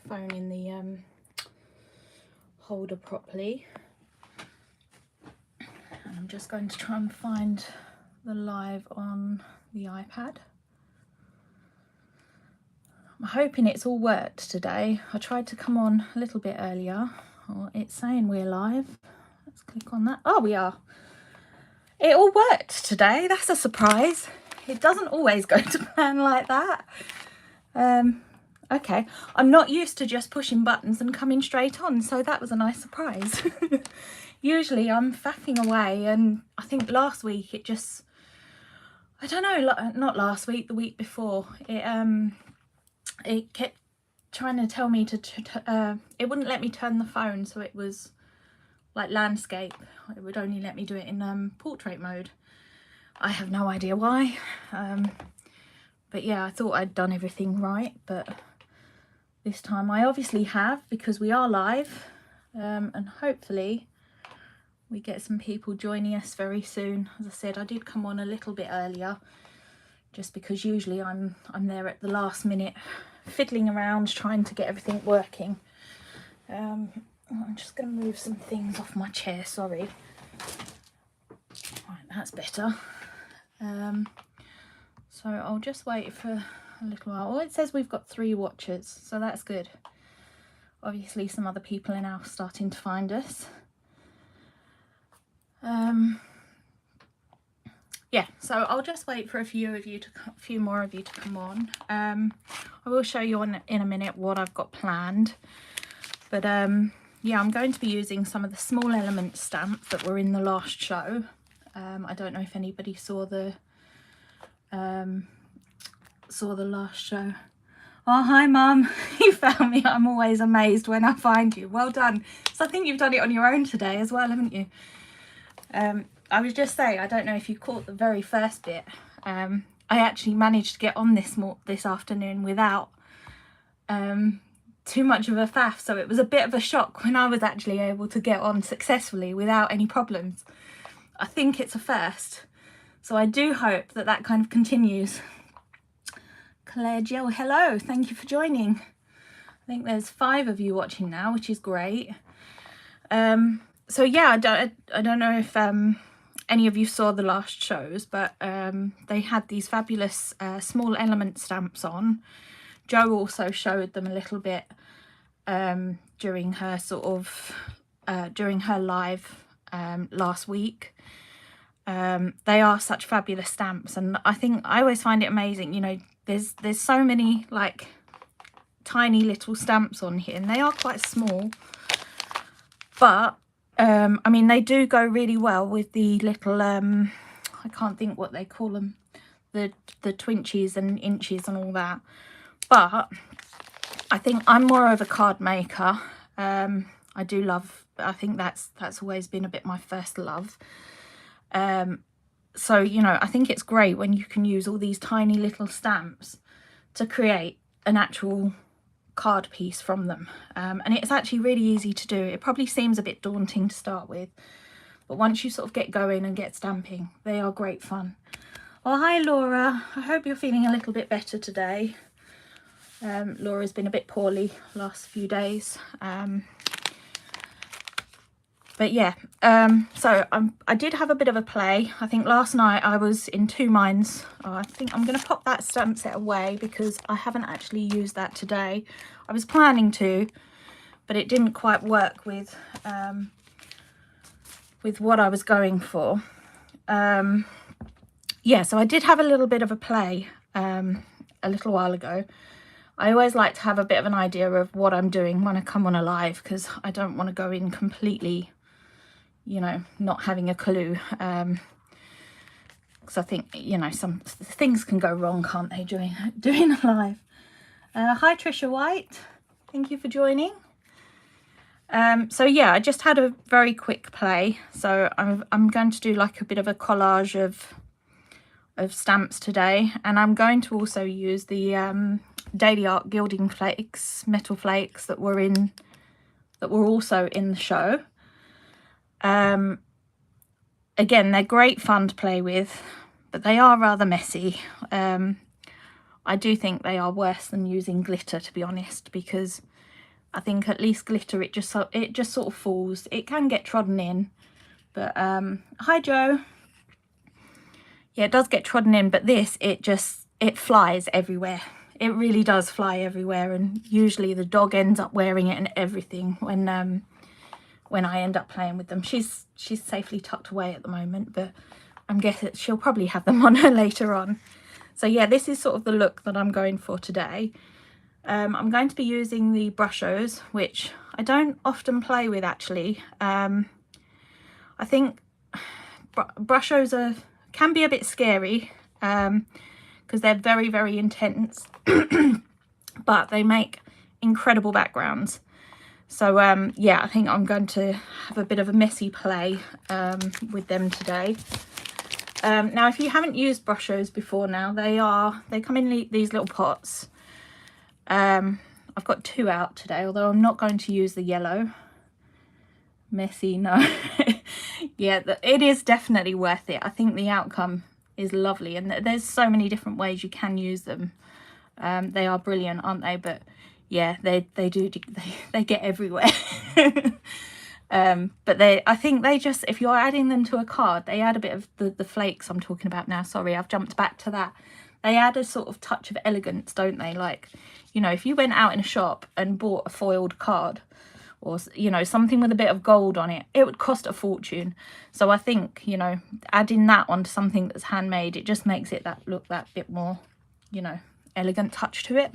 phone in the holder properly. And I'm just going to try and find the live on the iPad. I'm hoping it's all worked today. I tried to come on a little bit earlier. Oh, it's saying we're live. Let's click on that. Oh, we are. It all worked today. That's a surprise. It doesn't always go to plan like that. Okay, I'm not used to just pushing buttons and coming straight on, so that was a nice surprise. Usually I'm faffing away, and I think last week it just, I don't know, not last week, the week before, it kept trying to tell me to it wouldn't let me turn the phone, so it was like landscape. It would only let me do it in portrait mode. I have no idea why, but yeah, I thought I'd done everything right, but this time I obviously have, because we are live, and hopefully we get some people joining us very soon. As I said, I did come on a little bit earlier, just because usually I'm there at the last minute, fiddling around trying to get everything working. I'm just going to move some things off my chair, sorry. Right, that's better. So I'll just wait for a little while. Oh, it says we've got 3 watchers, so that's good. Obviously some other people are now starting to find us. Yeah, so I'll just wait for a few more of you to come on. I will show you in a minute what I've got planned, but yeah, I'm going to be using some of the small element stamps that were in the last show. I don't know if anybody saw the last show. Oh, hi Mum. You found me. I'm always amazed when I find you. Well done. So I think you've done it on your own today as well, haven't you? I was just saying, I don't know if you caught the very first bit. I actually managed to get on this afternoon without too much of a faff, so it was a bit of a shock when I was actually able to get on successfully without any problems. I think it's a first, so I do hope that that kind of continues. Claire Jill, hello, thank you for joining. I think there's 5 of you watching now, which is great. So yeah, I don't know if any of you saw the last shows, but they had these fabulous small element stamps on. Jo also showed them a little bit during her during her live last week. They are such fabulous stamps, and I think I always find it amazing, you know, there's so many like tiny little stamps on here, and they are quite small, but I mean, they do go really well with the little I can't think what they call them, the twinchies and inches and all that. But I think I'm more of a card maker. I think that's always been a bit my first love. So, you know, I think it's great when you can use all these tiny little stamps to create an actual card piece from them. And it's actually really easy to do. It probably seems a bit daunting to start with, but once you sort of get going and get stamping, they are great fun. Oh, hi Laura. I hope you're feeling a little bit better today. Laura's been a bit poorly last few days. But yeah, so I did have a bit of a play. I think last night I was in 2 minds. Oh, I think I'm going to pop that stamp set away because I haven't actually used that today. I was planning to, but it didn't quite work with what I was going for. Yeah, so I did have a little bit of a play a little while ago. I always like to have a bit of an idea of what I'm doing when I come on a live, because I don't want to go in completely, you know, not having a clue, because I think, you know, some things can go wrong, can't they, doing a live. Hi Trisha White, thank you for joining. So yeah, I just had a very quick play, so I'm going to do like a bit of a collage of stamps today, and I'm going to also use the Daily Art gilding flakes, metal flakes that were also in the show. Again, they're great fun to play with, but they are rather messy. I do think they are worse than using glitter, to be honest, because I think at least glitter, it just sort of falls. It can get trodden in, but hi Joe. Yeah, it does get trodden in, but this, it flies everywhere. It really does fly everywhere, and usually the dog ends up wearing it and everything when I end up playing with them. She's safely tucked away at the moment, but I'm guessing she'll probably have them on her later on. So yeah, this is sort of the look that I'm going for today. I'm going to be using the Brushos, which I don't often play with actually. I think Brushos can be a bit scary because they're very, very intense, but they make incredible backgrounds. So yeah, I think I'm going to have a bit of a messy play with them today. Now, if you haven't used Brushos before now, they come in these little pots. I've got 2 out today, although I'm not going to use the yellow. Messy, no. Yeah, it is definitely worth it. I think the outcome is lovely, and there's so many different ways you can use them. They are brilliant, aren't they? But yeah, they get everywhere. But I think they just, if you're adding them to a card, they add a bit of the flakes I'm talking about now. Sorry, I've jumped back to that. They add a sort of touch of elegance, don't they? Like, you know, if you went out in a shop and bought a foiled card, or, you know, something with a bit of gold on it, it would cost a fortune. So I think, you know, adding that onto something that's handmade, it just makes it look that bit more, you know, elegant touch to it.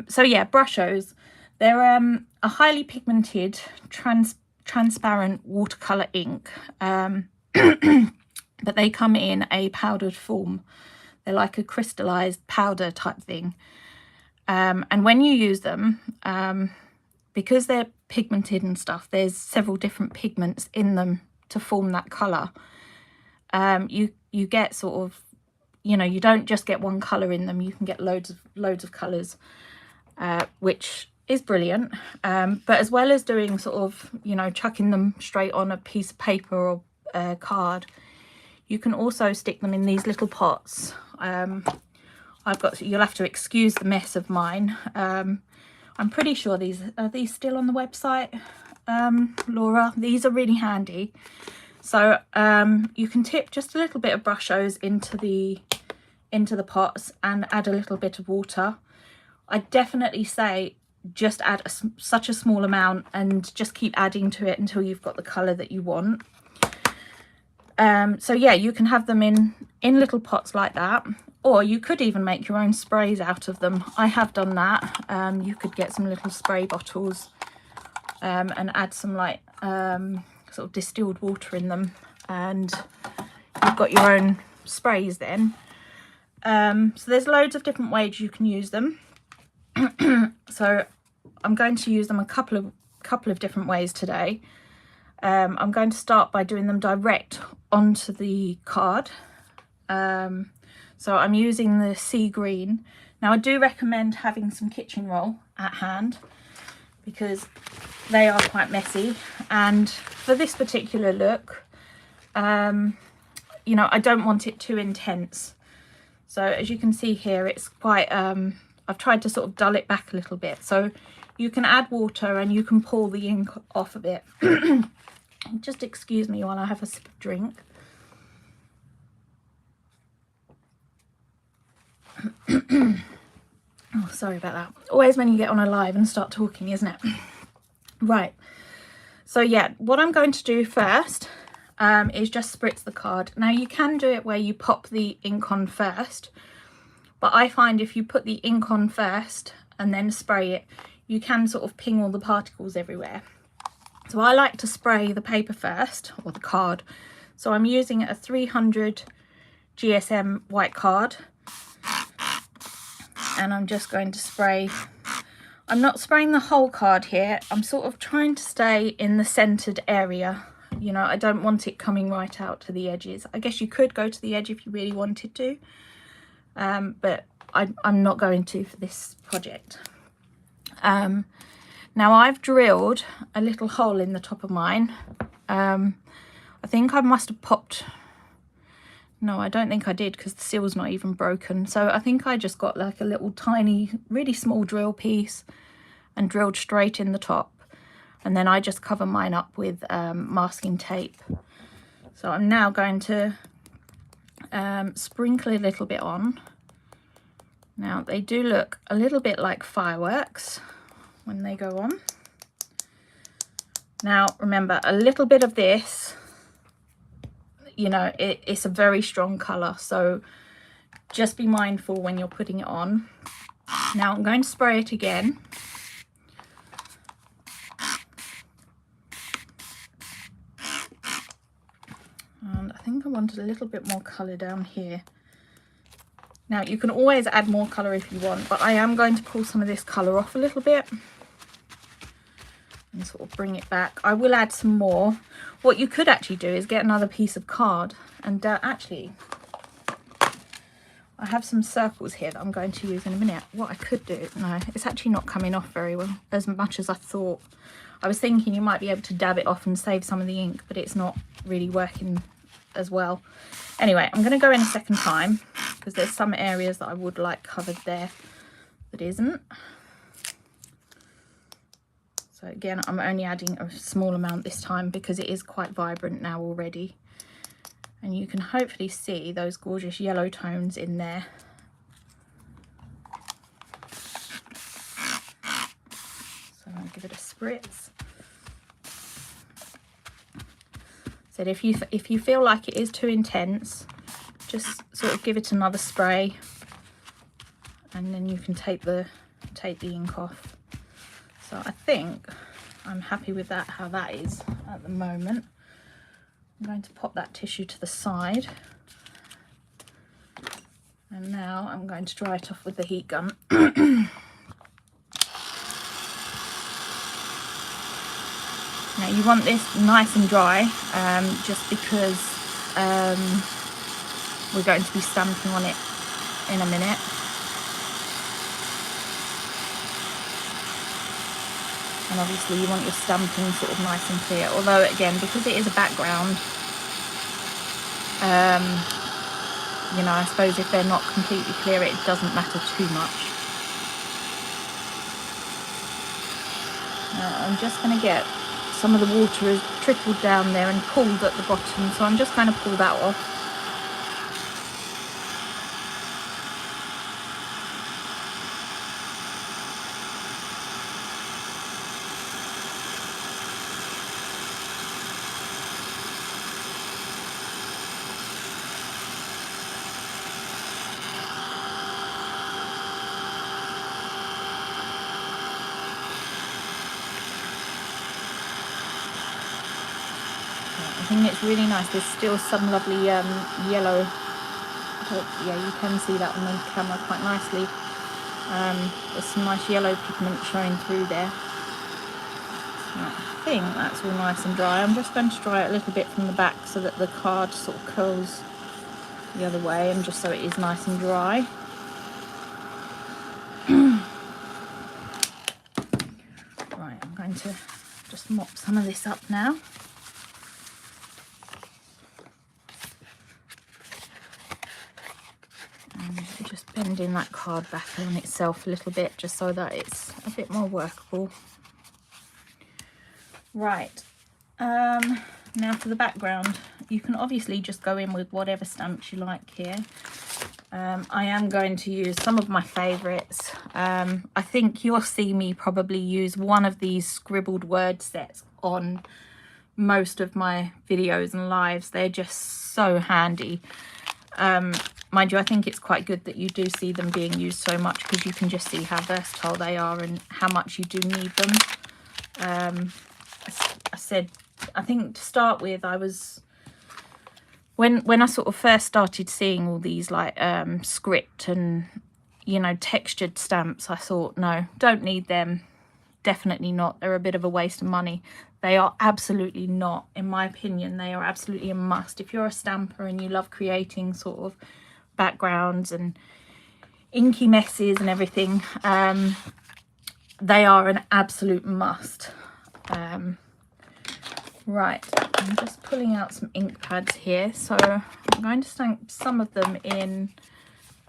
So yeah, Brushos, they're a highly pigmented transparent watercolor ink, but they come in a powdered form. They're like a crystallized powder type thing, and when you use them, because they're pigmented and stuff, there's several different pigments in them to form that color. You get sort of, you know, you don't just get one color in them, you can get loads of colors, which is brilliant. But as well as doing sort of, you know, chucking them straight on a piece of paper or a card, you can also stick them in these little pots. You'll have to excuse the mess of mine. I'm pretty sure are these still on the website, Laura? These are really handy. So you can tip just a little bit of Brushos into the pots and add a little bit of water. I definitely say just add such a small amount and just keep adding to it until you've got the colour that you want. So yeah, you can have them in little pots like that, or you could even make your own sprays out of them. I have done that. You could get some little spray bottles and add some like sort of distilled water in them, and you've got your own sprays then. So there's loads of different ways you can use them. So I'm going to use them a couple of different ways today. I'm going to start by doing them direct onto the card. So I'm using the sea green. Now I do recommend having some kitchen roll at hand because they are quite messy, and for this particular look, you know, I don't want it too intense. So as you can see here, it's quite I've tried to sort of dull it back a little bit, so you can add water and you can pull the ink off a bit. Just excuse me while I have a sip of drink. Oh, sorry about that. Always when you get on a live and start talking, isn't it? Right. So yeah, what I'm going to do first is just spritz the card. Now you can do it where you pop the ink on first, but I find if you put the ink on first and then spray it, you can sort of ping all the particles everywhere. So I like to spray the paper first, or the card. So I'm using a 300 GSM white card, and I'm just going to spray. I'm not spraying the whole card here. I'm sort of trying to stay in the centered area. You know, I don't want it coming right out to the edges. I guess you could go to the edge if you really wanted to, but I'm not going to for this project. Now I've drilled a little hole in the top of mine. I think I must have popped, no, I don't think I did, because the seal's not even broken. So I think I just got like a little tiny, really small drill piece, and drilled straight in the top. And then I just cover mine up with masking tape. So I'm now going to sprinkle a little bit on. Now they do look a little bit like fireworks when they go on. Now remember, a little bit of this, you know, it's a very strong colour, so just be mindful when you're putting it on. Now I'm going to spray it again. And I think I wanted a little bit more colour down here. Now you can always add more colour if you want, but I am going to pull some of this colour off a little bit and sort of bring it back. I will add some more. What you could actually do is get another piece of card and actually I have some circles here that I'm going to use in a minute. What I could do, no, it's actually not coming off very well, as much as I thought. I was thinking you might be able to dab it off and save some of the ink, but it's not really working as well. Anyway, I'm going to go in a second time because there's some areas that I would like covered there that isn't. So again, I'm only adding a small amount this time because it is quite vibrant now already. And you can hopefully see those gorgeous yellow tones in there. So I'll give it a spritz. So if you feel like it is too intense, just sort of give it another spray, and then you can take the ink off. So I think I'm happy with that, how that is at the moment. I'm going to pop that tissue to the side, and now I'm going to dry it off with the heat gun. Now you want this nice and dry, just because we're going to be stamping on it in a minute. And obviously you want your stamping sort of nice and clear, although again, because it is a background, you know, I suppose if they're not completely clear, it doesn't matter too much. I'm just going to get some of the water has trickled down there and pooled at the bottom, so I'm just going to pull that off. I think it's really nice. There's still some lovely yellow. Yeah, you can see that on the camera quite nicely. There's some nice yellow pigment showing through there. So I think that's all nice and dry. I'm just going to dry it a little bit from the back so that the card sort of curls the other way, and just so it is nice and dry. Right, I'm going to just mop some of this up now. Just bending that card back on itself a little bit, just so that it's a bit more workable. Right, now for the background, you can obviously just go in with whatever stamps you like here. I am going to use some of my favourites. I think you'll see me probably use one of these scribbled word sets on most of my videos and lives. They're just so handy. Mind you, I think it's quite good that you do see them being used so much, because you can just see how versatile they are and how much you do need them. I said, I think to start with, I was, when I sort of first started seeing all these like script and, you know, textured stamps, I thought, no, don't need them. Definitely not. They're a bit of a waste of money. They are absolutely not. In my opinion, they are absolutely a must. If you're a stamper and you love creating sort of backgrounds and inky messes and everything, they are an absolute must. Right, I'm just pulling out some ink pads here. So I'm going to stamp some of them in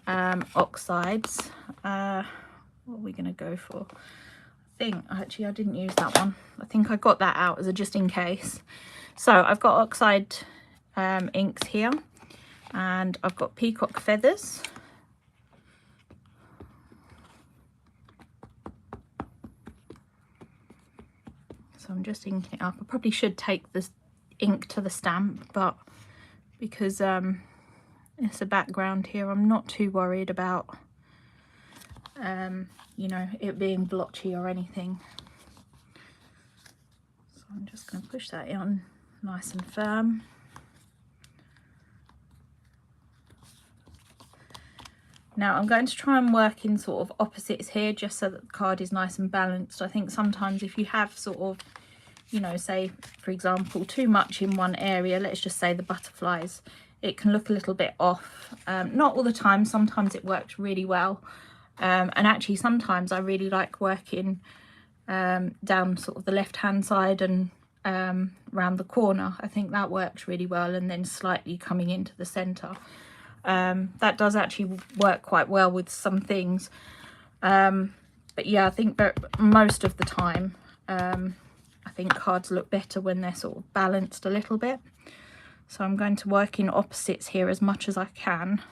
oxides. What are we going to go for? I think actually I didn't use that one. I think I got that out as a just in case. So I've got oxide inks here, and I've got peacock feathers. So I'm just inking it up. I probably should take this ink to the stamp, but because it's a background here, I'm not too worried about you know, it being blotchy or anything. So I'm just going to push that in nice and firm. Now I'm going to try and work in sort of opposites here, just so that the card is nice and balanced. I think sometimes if you have sort of, you know, say for example too much in one area, let's just say the butterflies, it can look a little bit off. Not all the time, sometimes it works really well. And actually sometimes I really like working down sort of the left hand side and round the corner. I think that works really well, and then slightly coming into the center. That does actually work quite well with some things, but yeah, I think that most of the time I think cards look better when they're sort of balanced a little bit. So I'm going to work in opposites here as much as I can.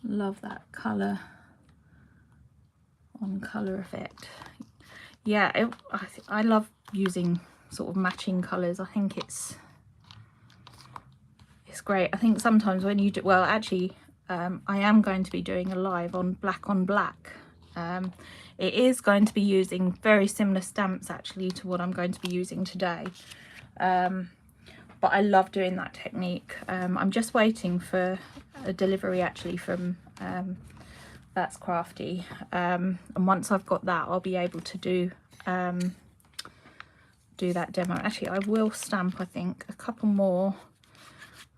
Love that colour on colour effect. Yeah, I love using sort of matching colours. I think it's great. I think sometimes when you do, well actually I am going to be doing a live on black on black. It is going to be using very similar stamps actually to what I'm going to be using today, but I love doing that technique. I'm just waiting for a delivery actually from That's Crafty, and once I've got that I'll be able to do that demo. Actually I will stamp I think a couple more.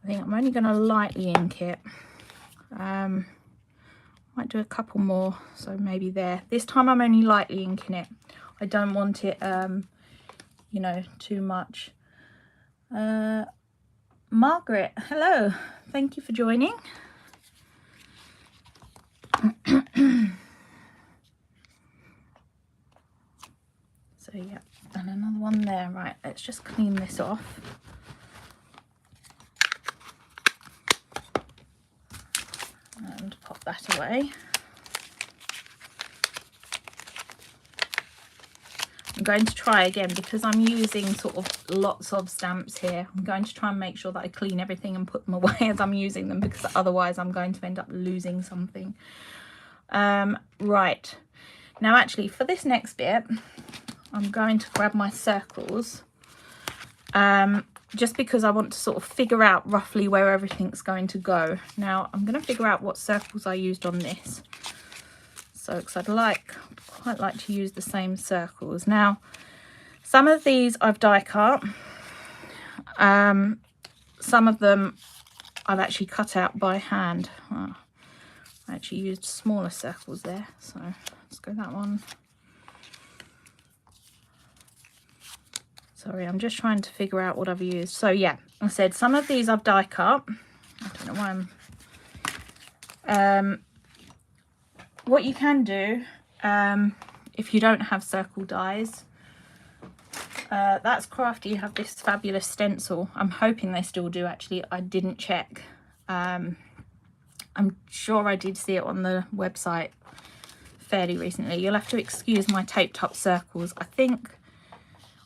I think I'm only going to lightly ink it. Might do a couple more, so maybe there. This time I'm only lightly inking it. I don't want it you know, too much. Margaret, hello, thank you for joining. So yeah, and another one there. Right, let's just clean this off. And pop that away. I'm going to try again, because I'm using sort of lots of stamps here. I'm going to try and make sure that I clean everything and put them away as I'm using them, because otherwise I'm going to end up losing something. Right, now actually for this next bit I'm going to grab my circles, just because I want to sort of figure out roughly where everything's going to go. Now I'm going to figure out what circles I used on this, so because I'd quite like to use the same circles. Now some of these I've die cut, some of them I've actually cut out by hand. Oh, I actually used smaller circles there, so let's go that one. Sorry, I'm just trying to figure out what I've used. So yeah, I said some of these I've die cut. I don't know why I'm... what you can do, if you don't have circle dies, That's Crafty have this fabulous stencil. I'm hoping they still do actually. I didn't check. I'm sure I did see it on the website fairly recently. You'll have to excuse my taped up circles. I think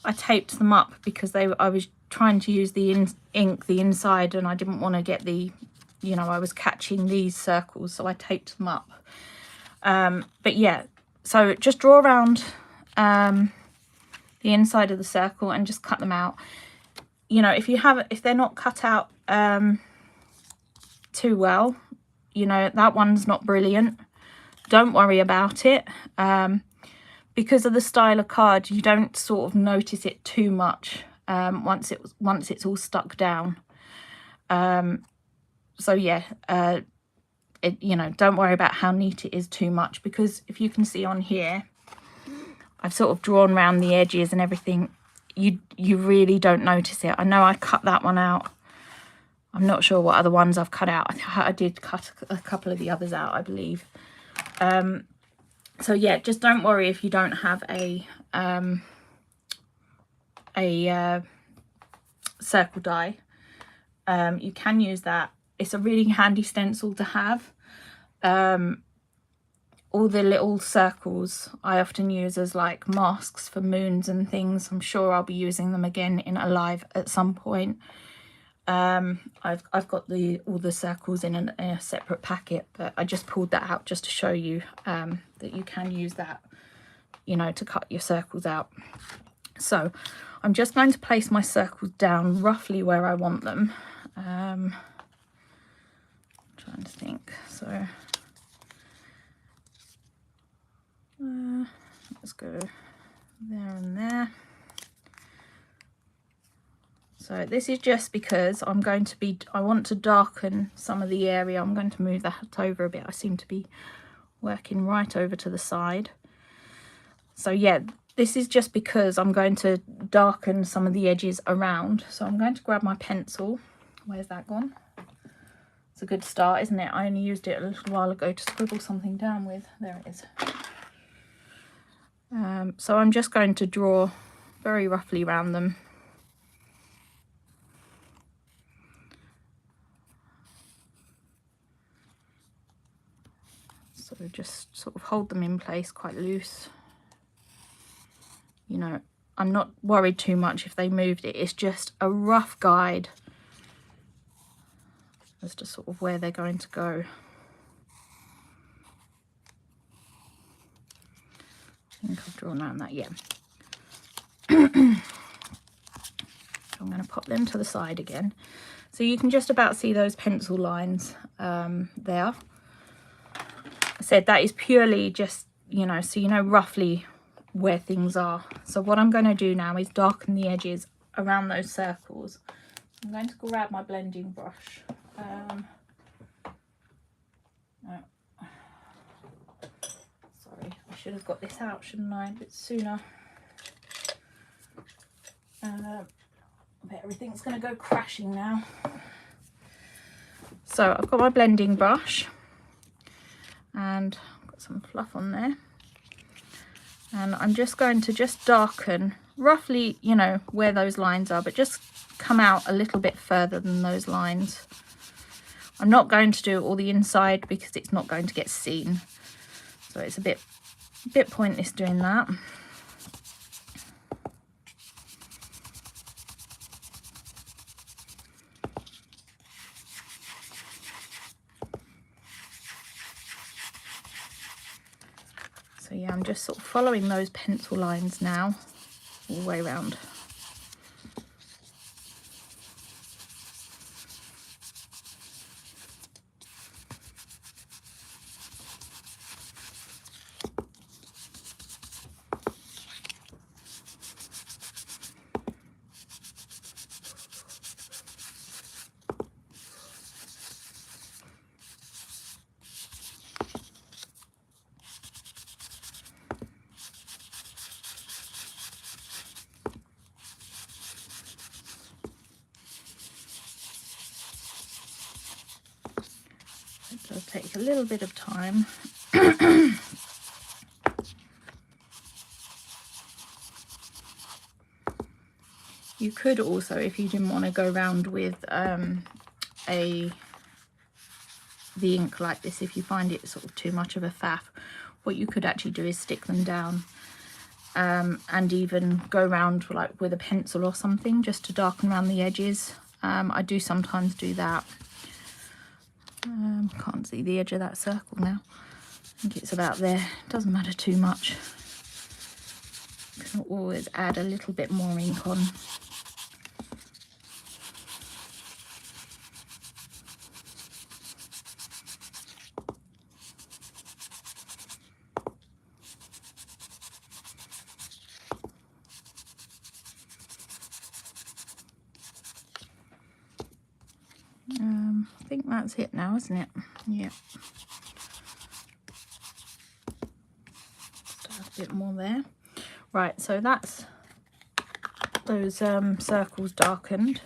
I taped them up because I was trying to use the ink the inside, and I didn't want to get the, you know, I was catching these circles, so I taped them up. But yeah, so just draw around the inside of the circle and just cut them out. You know, if they're not cut out too well, you know, that one's not brilliant, don't worry about it. Because of the style of card, you don't sort of notice it too much once it's all stuck down. So yeah, you know, don't worry about how neat it is too much, because if you can see on here, I've sort of drawn around the edges and everything. You really don't notice it. I know I cut that one out. I'm not sure what other ones I've cut out. I did cut a couple of the others out, I believe. So yeah, just don't worry if you don't have a circle die. You can use that. It's a really handy stencil to have. All the little circles I often use as like masks for moons and things. I'm sure I'll be using them again in a live at some point. I've got all the circles in a separate packet, but I just pulled that out just to show you that you can use that, you know, to cut your circles out. So I'm just going to place my circles down roughly where I want them. Trying to think. So let's go there and there. So this is just because I want to darken some of the area. I'm going to move that over a bit. I seem to be working right over to the side. So yeah, this is just because I'm going to darken some of the edges around. So I'm going to grab my pencil. Where's that gone? It's a good start, isn't it? I only used it a little while ago to scribble something down with. There it is. So I'm just going to draw very roughly around them. So just sort of hold them in place quite loose. You know, I'm not worried too much if they moved it. It's just a rough guide as to sort of where they're going to go. I think I've drawn around that, yeah. So I'm going to pop them to the side again. So you can just about see those pencil lines there. I said that is purely just, you know, so you know roughly where things are. So what I'm going to do now is darken the edges around those circles. I'm going to grab my blending brush. No. Sorry, I should have got this out, shouldn't I, a bit sooner. I bet everything's going to go crashing now. So I've got my blending brush and I've got some fluff on there. And I'm just going to just darken roughly, you know, where those lines are, but just come out a little bit further than those lines. I'm not going to do all the inside because it's not going to get seen. So it's a bit pointless doing that. So yeah, I'm just sort of following those pencil lines now all the way around. It does take a little bit of time. You could also, if you didn't want to go around with the ink like this, if you find it sort of too much of a faff, what you could actually do is stick them down and even go around like with a pencil or something just to darken around the edges. I do sometimes do that. Can't see the edge of that circle now. I think it's about there. Doesn't matter too much. You can always add a little bit more ink on. I think that's it now, isn't it? Yeah. Start a bit more there. Right, so that's those circles darkened.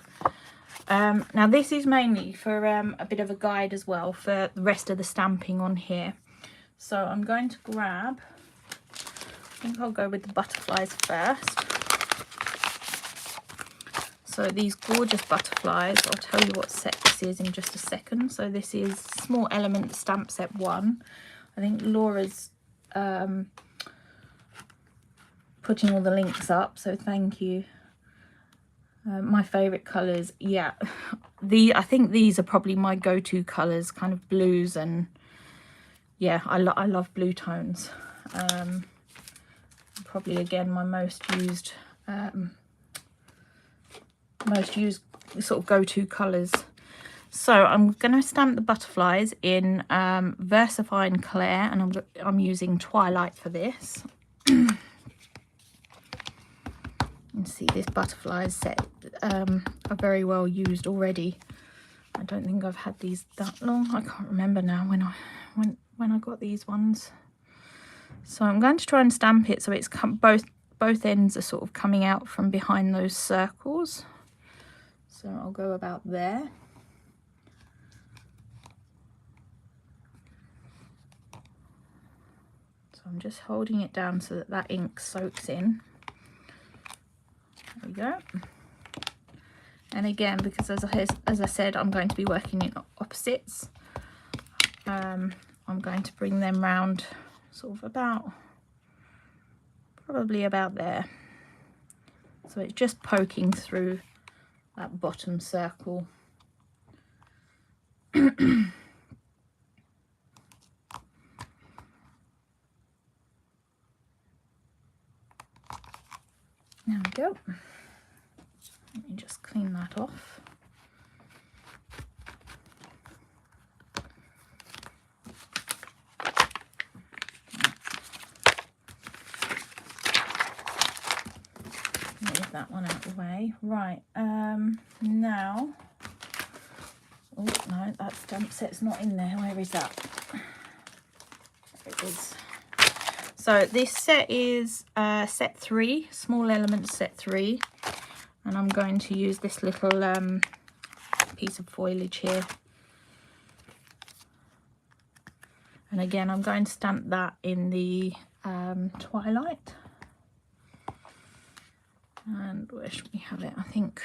Now this is mainly for a bit of a guide as well for the rest of the stamping on here. So I'm going to grab, I think I'll go with the butterflies first. So these gorgeous butterflies, I'll tell you what set this is in just a second. So this is Small Element Stamp Set 1. I think Laura's putting all the links up, so thank you. My favourite colours, yeah. I think these are probably my go-to colours, kind of blues, and yeah, I love blue tones. Probably again my most used sort of go-to colours. So I'm going to stamp the butterflies in VersaFine Clair, and I'm using Twilight for this. You can see this butterflies set are very well used already. I don't think I've had these that long. I can't remember now when I got these ones. So I'm going to try and stamp it so it's both ends are sort of coming out from behind those circles. So I'll go about there. So I'm just holding it down so that ink soaks in. There we go. And again, because as I said, I'm going to be working in opposites, I'm going to bring them round sort of probably about there. So it's just poking through that bottom circle. There we go. Let me just clean that off. Move that one out of the way. Right, now, oh no, that stamp set's not in there. Where is that? There it is. So this set is set 3, Small Elements set 3, and I'm going to use this little piece of foliage here. And again, I'm going to stamp that in the Twilight. And where should we have it? I think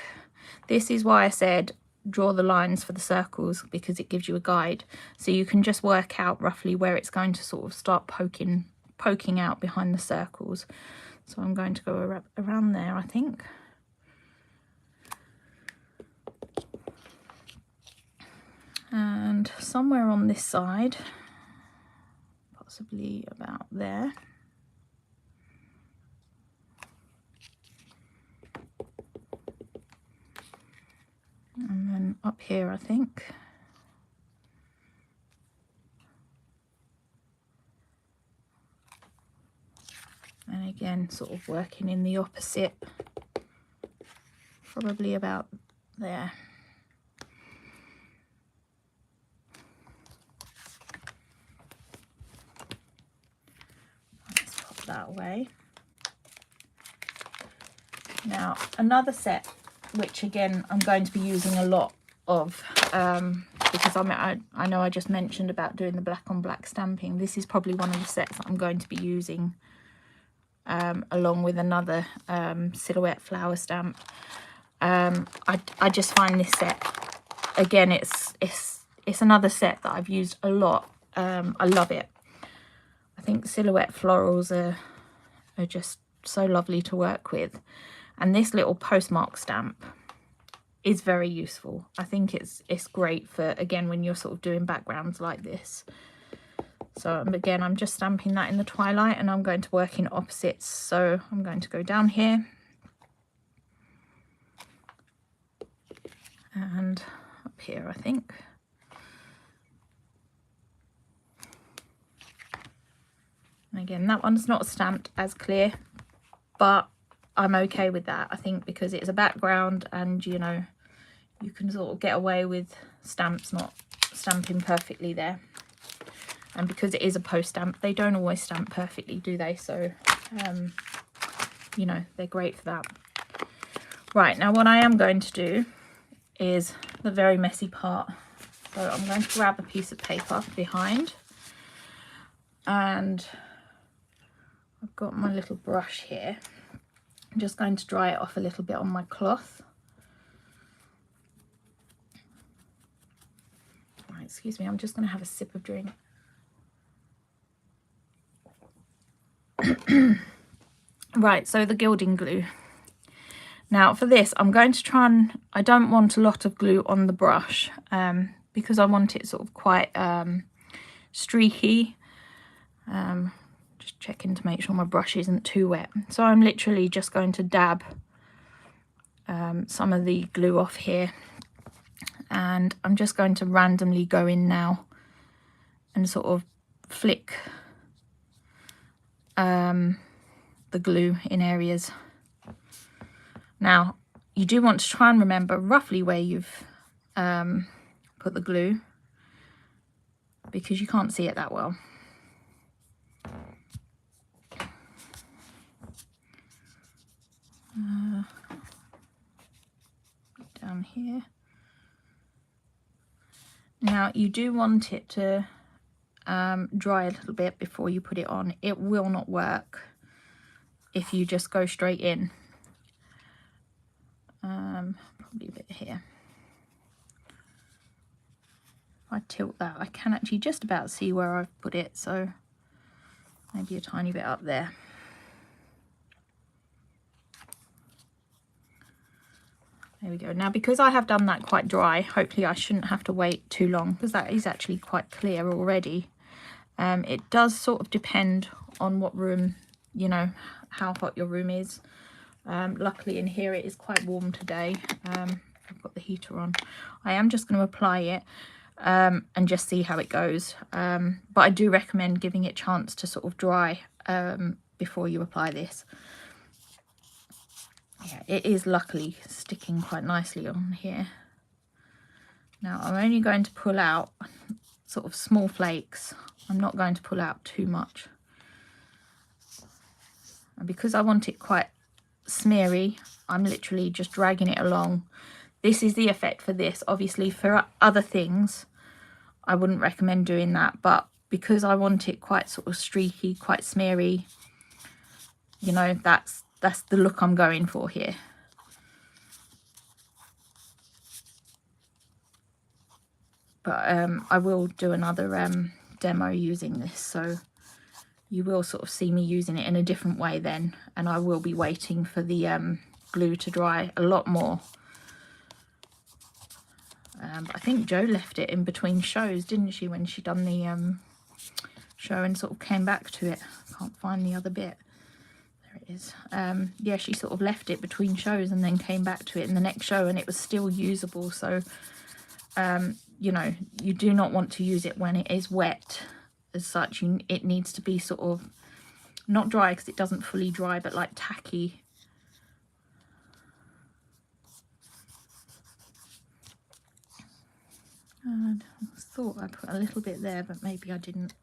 this is why I said draw the lines for the circles, because it gives you a guide. So you can just work out roughly where it's going to sort of start poking out behind the circles. So I'm going to go around there, I think. And somewhere on this side, possibly about there. And then up here, I think. And again, sort of working in the opposite, probably about there. Let's pop that away. Now, another set, which again I'm going to be using a lot of, because I know I just mentioned about doing the black on black stamping. This is probably one of the sets that I'm going to be using along with another silhouette flower stamp. I just find this set, again, it's another set that I've used a lot. I love it. I think silhouette florals are just so lovely to work with, and this little postmark stamp is very useful. I think it's great for, again, when you're sort of doing backgrounds like this. So again, I'm just stamping that in the Twilight, and I'm going to work in opposites. So I'm going to go down here and up here, I think. And again, that one's not stamped as clear, but I'm okay with that, I think, because it's a background, and you know, you can sort of get away with stamps not stamping perfectly there. And because it is a post stamp, they don't always stamp perfectly, do they? So, you know, they're great for that. Right, now what I am going to do is the very messy part. So I'm going to grab a piece of paper behind, and I've got my little brush here. I'm just going to dry it off a little bit on my cloth. Right, excuse me, I'm just going to have a sip of drink. Right, so the gilding glue. Now for this, I'm going to try and, I don't want a lot of glue on the brush because I want it sort of quite streaky. Just checking to make sure my brush isn't too wet. So I'm literally just going to dab some of the glue off here, and I'm just going to randomly go in now and sort of flick the glue in areas. Now you do want to try and remember roughly where you've put the glue, because you can't see it that well. Down here. Now you do want it to dry a little bit before you put it on. It will not work if you just go straight in. Probably a bit here. If I tilt that, I can actually just about see where I've put it, so maybe a tiny bit up there. There we go. Now because I have done that quite dry, hopefully I shouldn't have to wait too long, because that is actually quite clear already. It does sort of depend on what room, you know, how hot your room is. Luckily in here it is quite warm today. I've got the heater on. I am just going to apply it and just see how it goes. But I do recommend giving it a chance to sort of dry before you apply this. Yeah, it is luckily sticking quite nicely on here. Now I'm only going to pull out sort of small flakes. I'm not going to pull out too much. And because I want it quite smeary, I'm literally just dragging it along. This is the effect for this. Obviously for other things I wouldn't recommend doing that, but because I want it quite sort of streaky, quite smeary, you know, that's the look I'm going for here. But I will do another demo using this, so you will sort of see me using it in a different way then, and I will be waiting for the glue to dry a lot more. I think Jo left it in between shows, didn't she, when she done the show and sort of came back to it. Can't find the other bit. There it is. Yeah, she sort of left it between shows and then came back to it in the next show, and it was still usable. So you know, you do not want to use it when it is wet as such. It needs to be sort of not dry, because it doesn't fully dry, but like tacky. And I thought I put a little bit there, but maybe I didn't.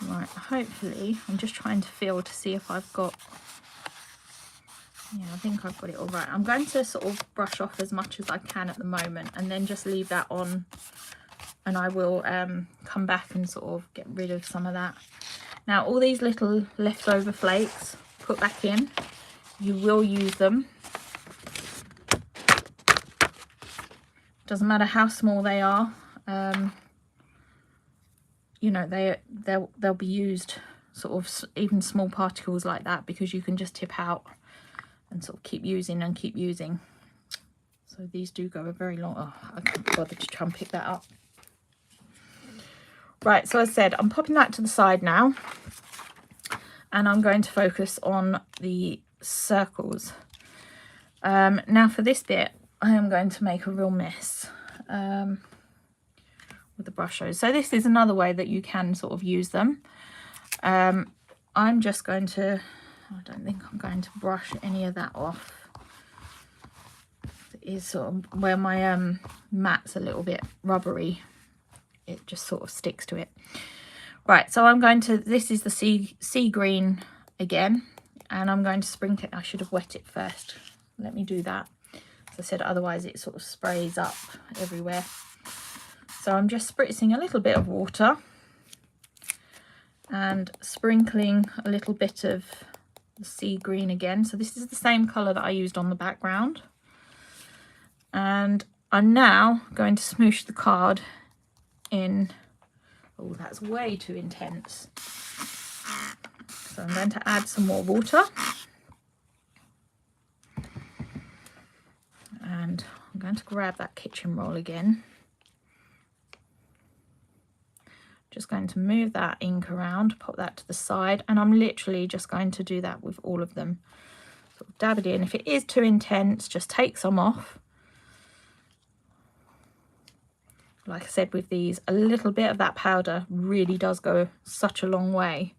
Right, hopefully, I'm just trying to feel to see if I've got, yeah, I think I've got it all right. I'm going to sort of brush off as much as I can at the moment, and then just leave that on, and I will come back and sort of get rid of some of that. Now all these little leftover flakes, put back in. You will use them. Doesn't matter how small they are. You know, they'll be used, sort of even small particles like that, because you can just tip out and sort of keep using and keep using. So these do go a very long, oh, I can't bother to try and pick that up. Right, so as I said, I'm popping that to the side now, and I'm going to focus on the circles. Now for this bit, I am going to make a real mess with the brush hose. So this is another way that you can sort of use them. I'm just going to, I don't think I'm going to brush any of that off. It is sort of where my mat's a little bit rubbery. it just sort of sticks to it. Right, so I'm going to, this is the sea green again, and I'm going to sprinkle it. I should have wet it first. Let me do that. As I said, otherwise it sort of sprays up everywhere. So I'm just spritzing a little bit of water and sprinkling a little bit of the sea green again. So this is the same colour that I used on the background. And I'm now going to smoosh the card in. Oh, that's way too intense. So I'm going to add some more water. And I'm going to grab that kitchen roll again. Just going to move that ink around, pop that to the side, and I'm literally just going to do that with all of them. Sort of dab it in. If it is too intense, just take some off. Like I said, with these, a little bit of that powder really does go such a long way.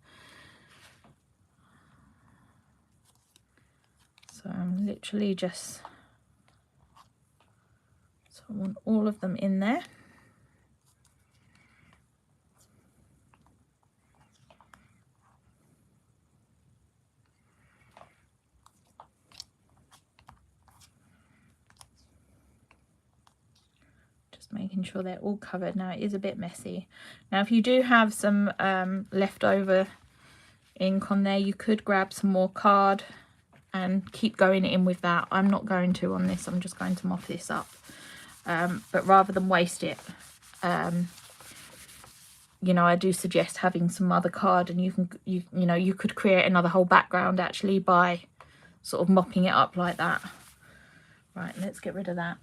So I'm literally just, so I want all of them in there. Making sure they're all covered. Now it is a bit messy. Now if you do have some leftover ink on there, you could grab some more card and keep going in with that. I'm not going to on this. I'm just going to mop this up. But rather than waste it, you know, I do suggest having some other card, and you know, you could create another whole background actually by sort of mopping it up like that. Right, let's get rid of that.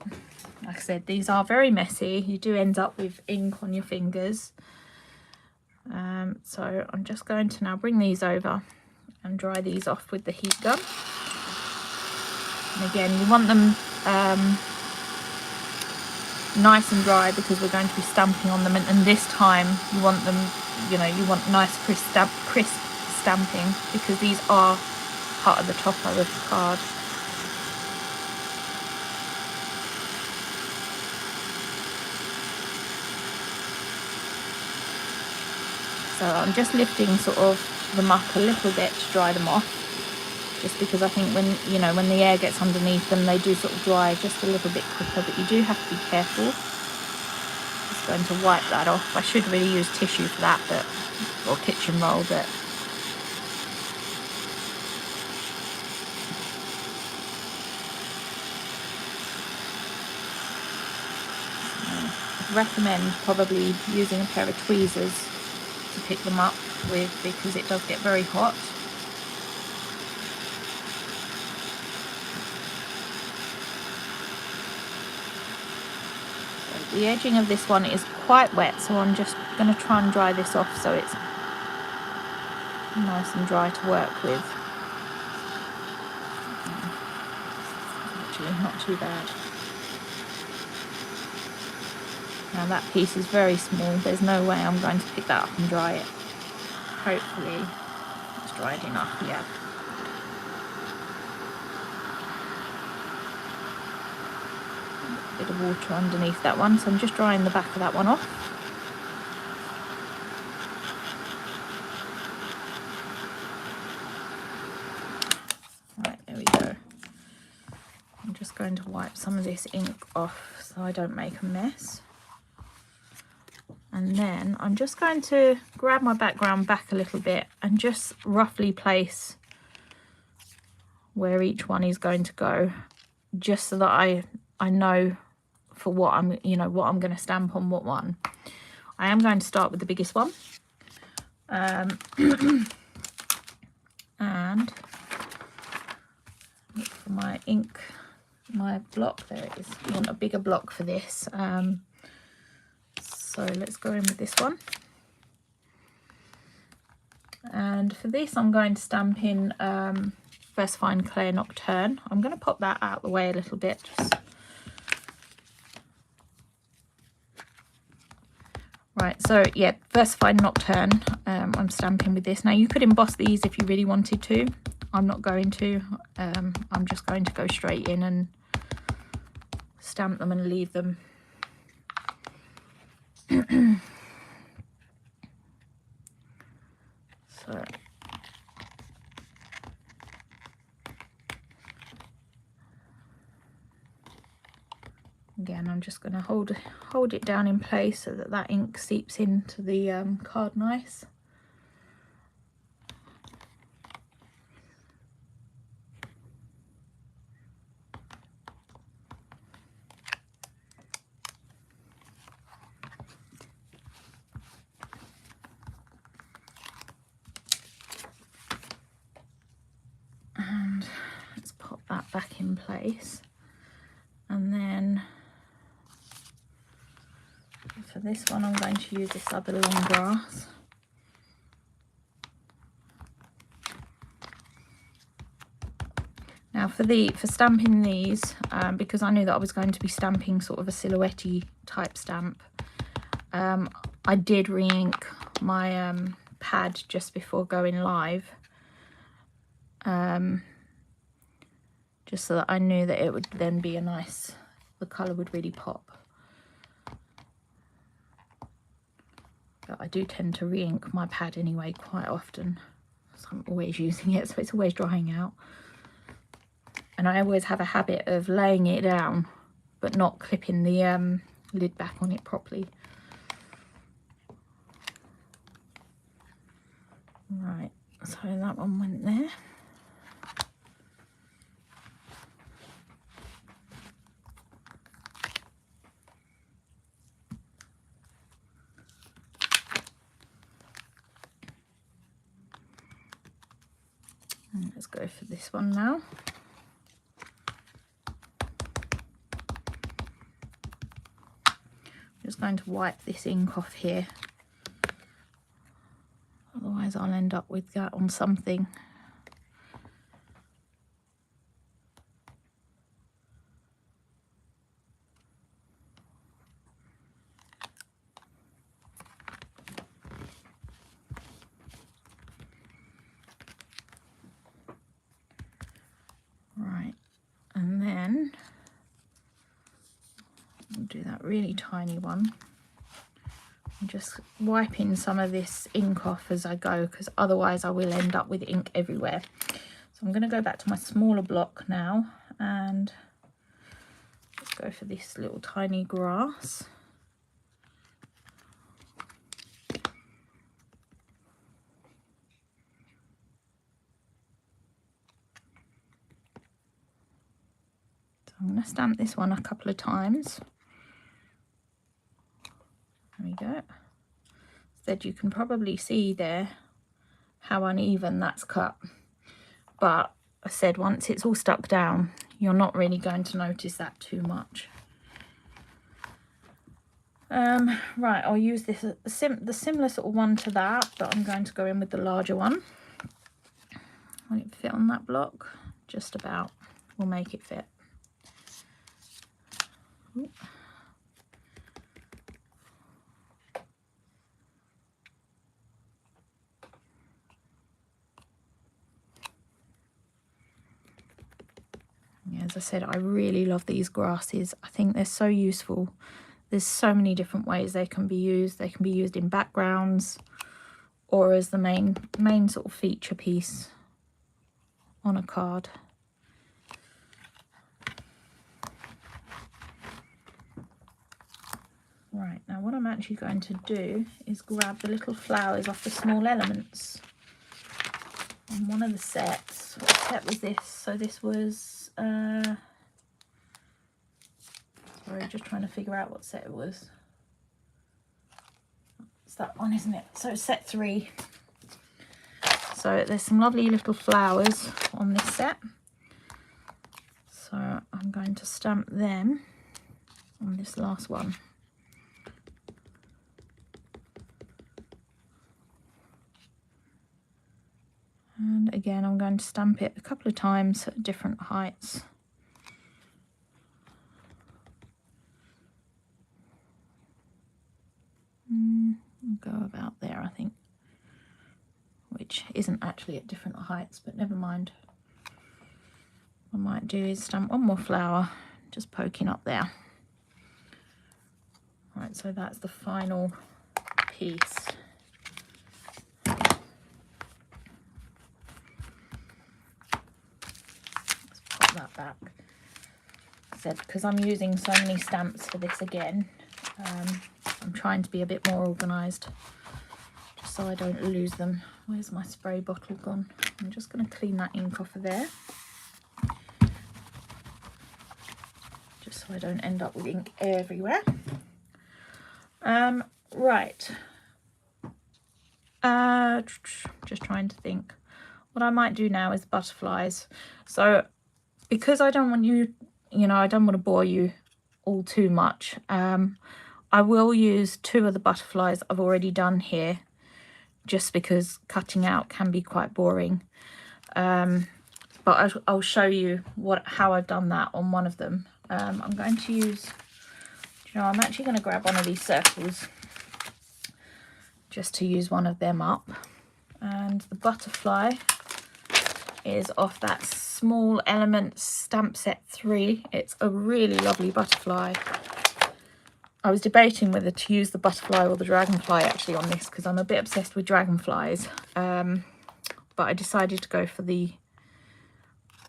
Like I said, these are very messy. You do end up with ink on your fingers. So I'm just going to now bring these over and dry these off with the heat gun. And again, you want them nice and dry because we're going to be stamping on them. And this time you want them, you know, you want nice crisp stamping because these are part of the topper of the card. So I'm just lifting sort of them up a little bit to dry them off, just because I think when, you know, when the air gets underneath them, they do sort of dry just a little bit quicker, but you do have to be careful. Just going to wipe that off. I should really use tissue for that, but, or kitchen roll, but I recommend probably using a pair of tweezers to pick them up with, because it does get very hot. So the edging of this one is quite wet, so I'm just going to try and dry this off so it's nice and dry to work with. Actually, not too bad. Now that piece is very small, there's no way I'm going to pick that up and dry it. Hopefully it's dried enough, yeah. A bit of water underneath that one, so I'm just drying the back of that one off. Right, there we go. I'm just going to wipe some of this ink off so I don't make a mess. And then I'm just going to grab my background back a little bit and just roughly place where each one is going to go, just so that I know for what I'm, you know, what I'm going to stamp on what one. I am going to start with the biggest one. And look for my ink, my block. There it is. I want a bigger block for this. So let's go in with this one. And for this, I'm going to stamp in Versafine Clair Nocturne. I'm going to pop that out of the way a little bit. Right, so yeah, Versafine Nocturne, I'm stamping with this. Now you could emboss these if you really wanted to. I'm not going to. I'm just going to go straight in and stamp them and leave them. So again, I'm just going to hold it down in place so that that ink seeps into the card nice. And let's pop that back in place. And then for this one, I'm going to use this other long grass. Now for stamping these, because I knew that I was going to be stamping sort of a silhouette-y type stamp, I did re-ink my pad just before going live, just so that I knew that it would then be the colour would really pop. But I do tend to re-ink my pad anyway quite often, so I'm always using it, so it's always drying out. And I always have a habit of laying it down but not clipping the lid back on it properly. Right, so that one went there. And let's go for this one now. I'm just going to wipe this ink off here, otherwise I'll end up with that on something. Right, and then I'll do that really tiny one. I'm just wiping some of this ink off as I go, because otherwise I will end up with ink everywhere. So I'm going to go back to my smaller block now and let's go for this little tiny grass. I'm going to stamp this one a couple of times. There we go. Instead, you can probably see there how uneven that's cut. But I said once it's all stuck down, you're not really going to notice that too much. Right, I'll use this the similar sort of one to that, but I'm going to go in with the larger one. Will it fit on that block? Just about. We'll make it fit. Ooh. Yeah, as I said, I really love these grasses. I think they're so useful. There's so many different ways they can be used. They can be used in backgrounds or as the main sort of feature piece on a card. Right, now what I'm actually going to do is grab the little flowers off the small elements on one of the sets. What set was this? So this was, sorry, just trying to figure out what set it was. It's that one, isn't it? So set 3. So there's some lovely little flowers on this set. So I'm going to stamp them on this last one. And again, I'm going to stamp it a couple of times at different heights. Go about there, I think, which isn't actually at different heights, but never mind. What I might do is stamp one more flower, just poking up there. Right, so that's the final piece. Let's pop that back. I said, because I'm using so many stamps for this again, I'm trying to be a bit more organised, just so I don't lose them. Where's my spray bottle gone? I'm just going to clean that ink off of there, just so I don't end up with ink everywhere. Right. Just trying to think. What I might do now is butterflies. So because I don't want you, I don't want to bore you all too much, I will use 2 of the butterflies I've already done here, just because cutting out can be quite boring. But I'll show you how I've done that on one of them. I'm going to use, I'm actually going to grab one of these circles just to use one of them up. And the butterfly is off that Small Elements stamp set 3. It's a really lovely butterfly. I was debating whether to use the butterfly or the dragonfly actually on this, because I'm a bit obsessed with dragonflies. But I decided to go for the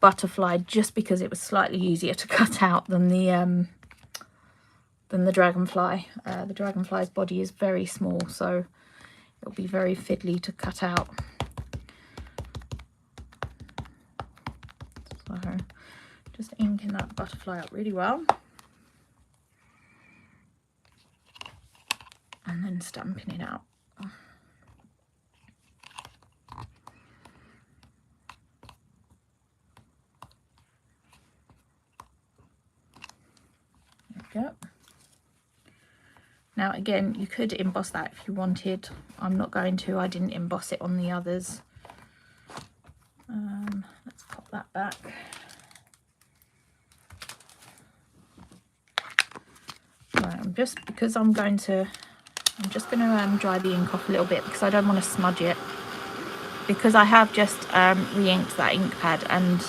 butterfly just because it was slightly easier to cut out than the dragonfly. The dragonfly's body is very small, so it'll be very fiddly to cut out. So just inking that butterfly up really well, and then stamping it out. There we go. Now again, you could emboss that if you wanted. I'm not going to. I didn't emboss it on the others. Let's pop that back. Right, I'm just going to dry the ink off a little bit, because I don't want to smudge it, because I have just re-inked that ink pad, and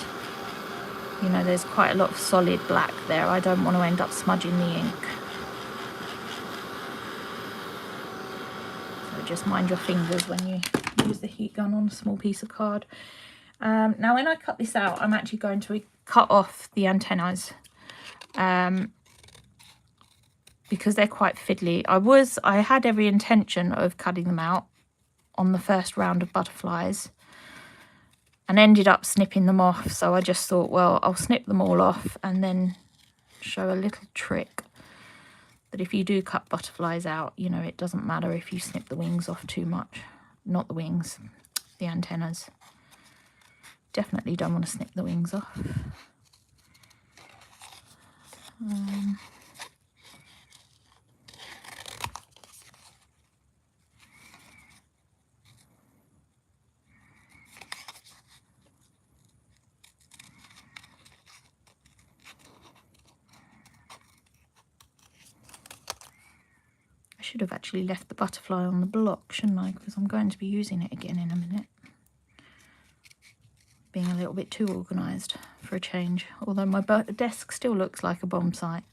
there's quite a lot of solid black there. I don't want to end up smudging the ink. Just mind your fingers when you use the heat gun on a small piece of card. Now when I cut this out, I'm actually going to cut off the antennas, because they're quite fiddly. I had every intention of cutting them out on the first round of butterflies and ended up snipping them off. So I just thought, well, I'll snip them all off and then show a little trick that if you do cut butterflies out, it doesn't matter if you snip the wings off too much. Not the wings, the antennas. Definitely don't want to snip the wings off. Should have actually left the butterfly on the block, shouldn't I? Because I'm going to be using it again in a minute. Being a little bit too organised for a change. Although my desk still looks like a bomb site.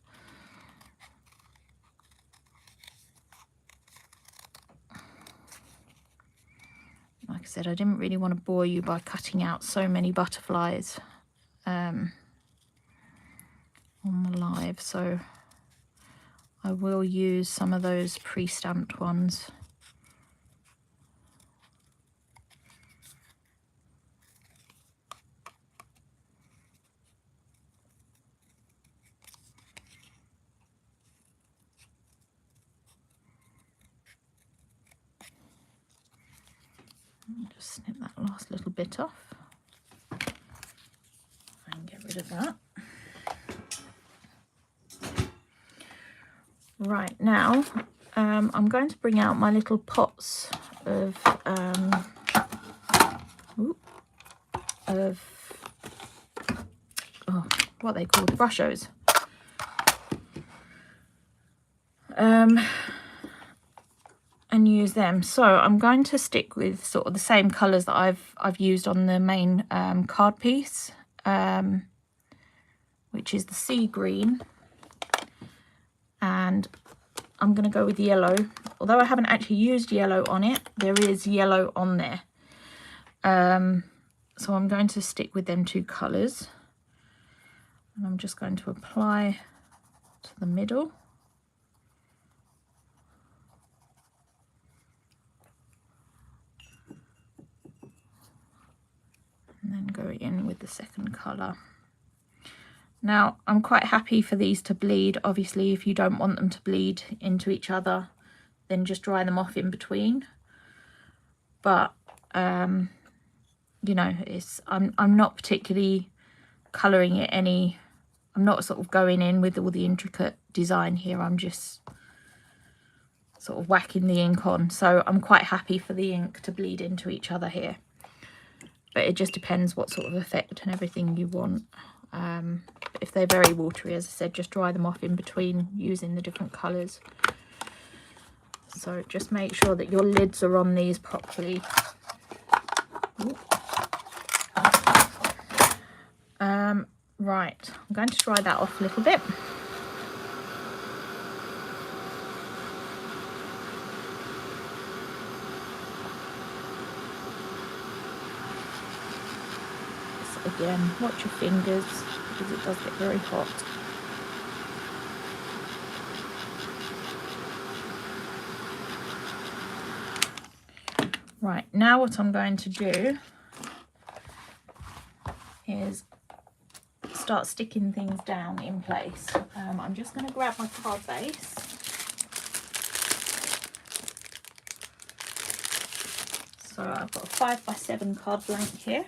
Like I said, I didn't really want to bore you by cutting out so many butterflies on the live, so I will use some of those pre-stamped ones. I'll just snip that last little bit off and get rid of that. Right, now I'm going to bring out my little pots of what are they called, brushos. And use them. So I'm going to stick with sort of the same colours that I've used on the main card piece, which is the sea green, and I'm going to go with yellow. Although I haven't actually used yellow on it, there is yellow on there. So I'm going to stick with them two colours. And I'm just going to apply to the middle. And then go in with the second colour. Now, I'm quite happy for these to bleed. Obviously, if you don't want them to bleed into each other, then just dry them off in between. But, you know, I'm not particularly colouring it any. I'm not sort of going in with all the intricate design here. I'm just sort of whacking the ink on. So I'm quite happy for the ink to bleed into each other here. But it just depends what sort of effect and everything you want. If they're very watery, as I said, just dry them off in between using the different colours. So just make sure that your lids are on these properly. Right, I'm going to dry that off a little bit. Again, watch your fingers because it does get very hot. Right, now what I'm going to do is start sticking things down in place. I'm just going to grab my card base. So I've got a 5x7 card blank here.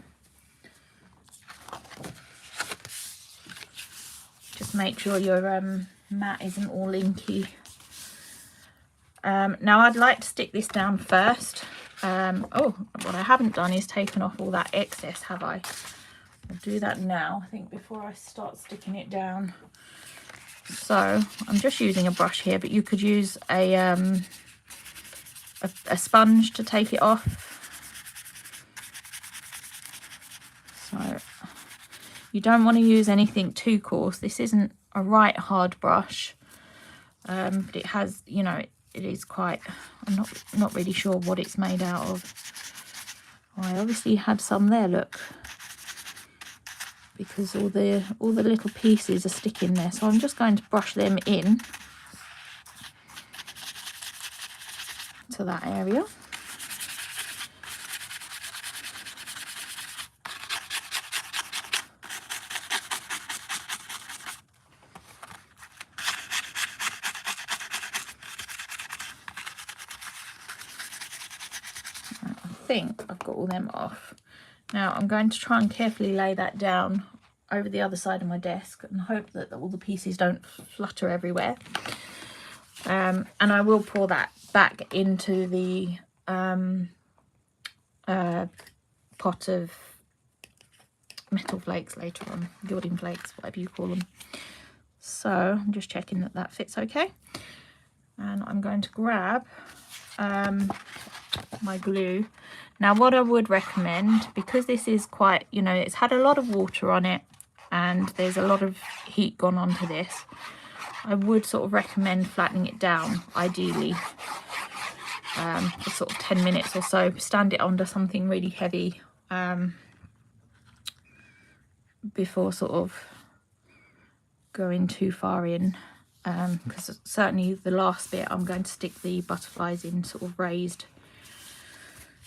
Just make sure your mat isn't all inky. Now I'd like to stick this down first. Oh, what I haven't done is taken off all that excess, have I? I'll do that now, I think, before I start sticking it down. So I'm just using a brush here, but you could use a sponge to take it off. So you don't want to use anything too coarse. This isn't a right hard brush, but it has, you know, it is quite, I'm not really sure what it's made out of. Oh, I obviously had some there, look, because all the little pieces are sticking there. So I'm just going to brush them in to that area. I think I've got all them off. Now I'm going to try and carefully lay that down over the other side of my desk and hope that all the pieces don't flutter everywhere. And I will pour that back into the pot of metal flakes later on, gilding flakes, whatever you call them. So I'm just checking that that fits okay. And I'm going to grab my glue. Now what I would recommend, because this is quite, you know, it's had a lot of water on it and there's a lot of heat gone onto this, I would sort of recommend flattening it down, ideally, for sort of 10 minutes or so. Stand it under something really heavy before sort of going too far in, because certainly the last bit I'm going to stick the butterflies in sort of raised.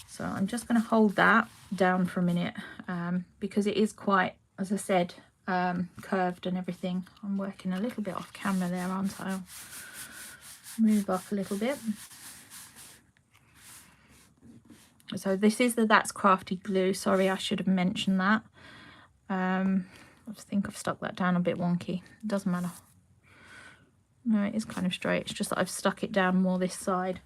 So I'm just going to hold that down for a minute, because it is quite, as I said, curved and everything. I'm working a little bit off camera there, aren't I? I'll move up a little bit. So this is the That's Crafty glue. Sorry, I should have mentioned that. I think I've stuck that down a bit wonky. It doesn't matter. No, it is kind of straight. It's just that I've stuck it down more this side.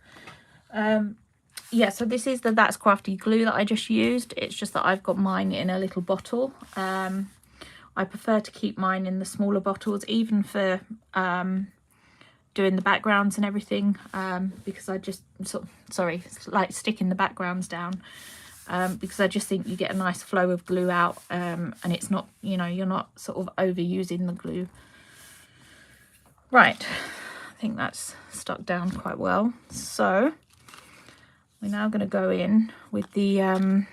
Yeah, so this is the That's Crafty glue that I just used. It's just that I've got mine in a little bottle. I prefer to keep mine in the smaller bottles, even for doing the backgrounds and everything, because I just like sticking the backgrounds down, because I just think you get a nice flow of glue out, and it's not, you know, you're not sort of overusing the glue. Right, think that's stuck down quite well. So we're now going to go in with the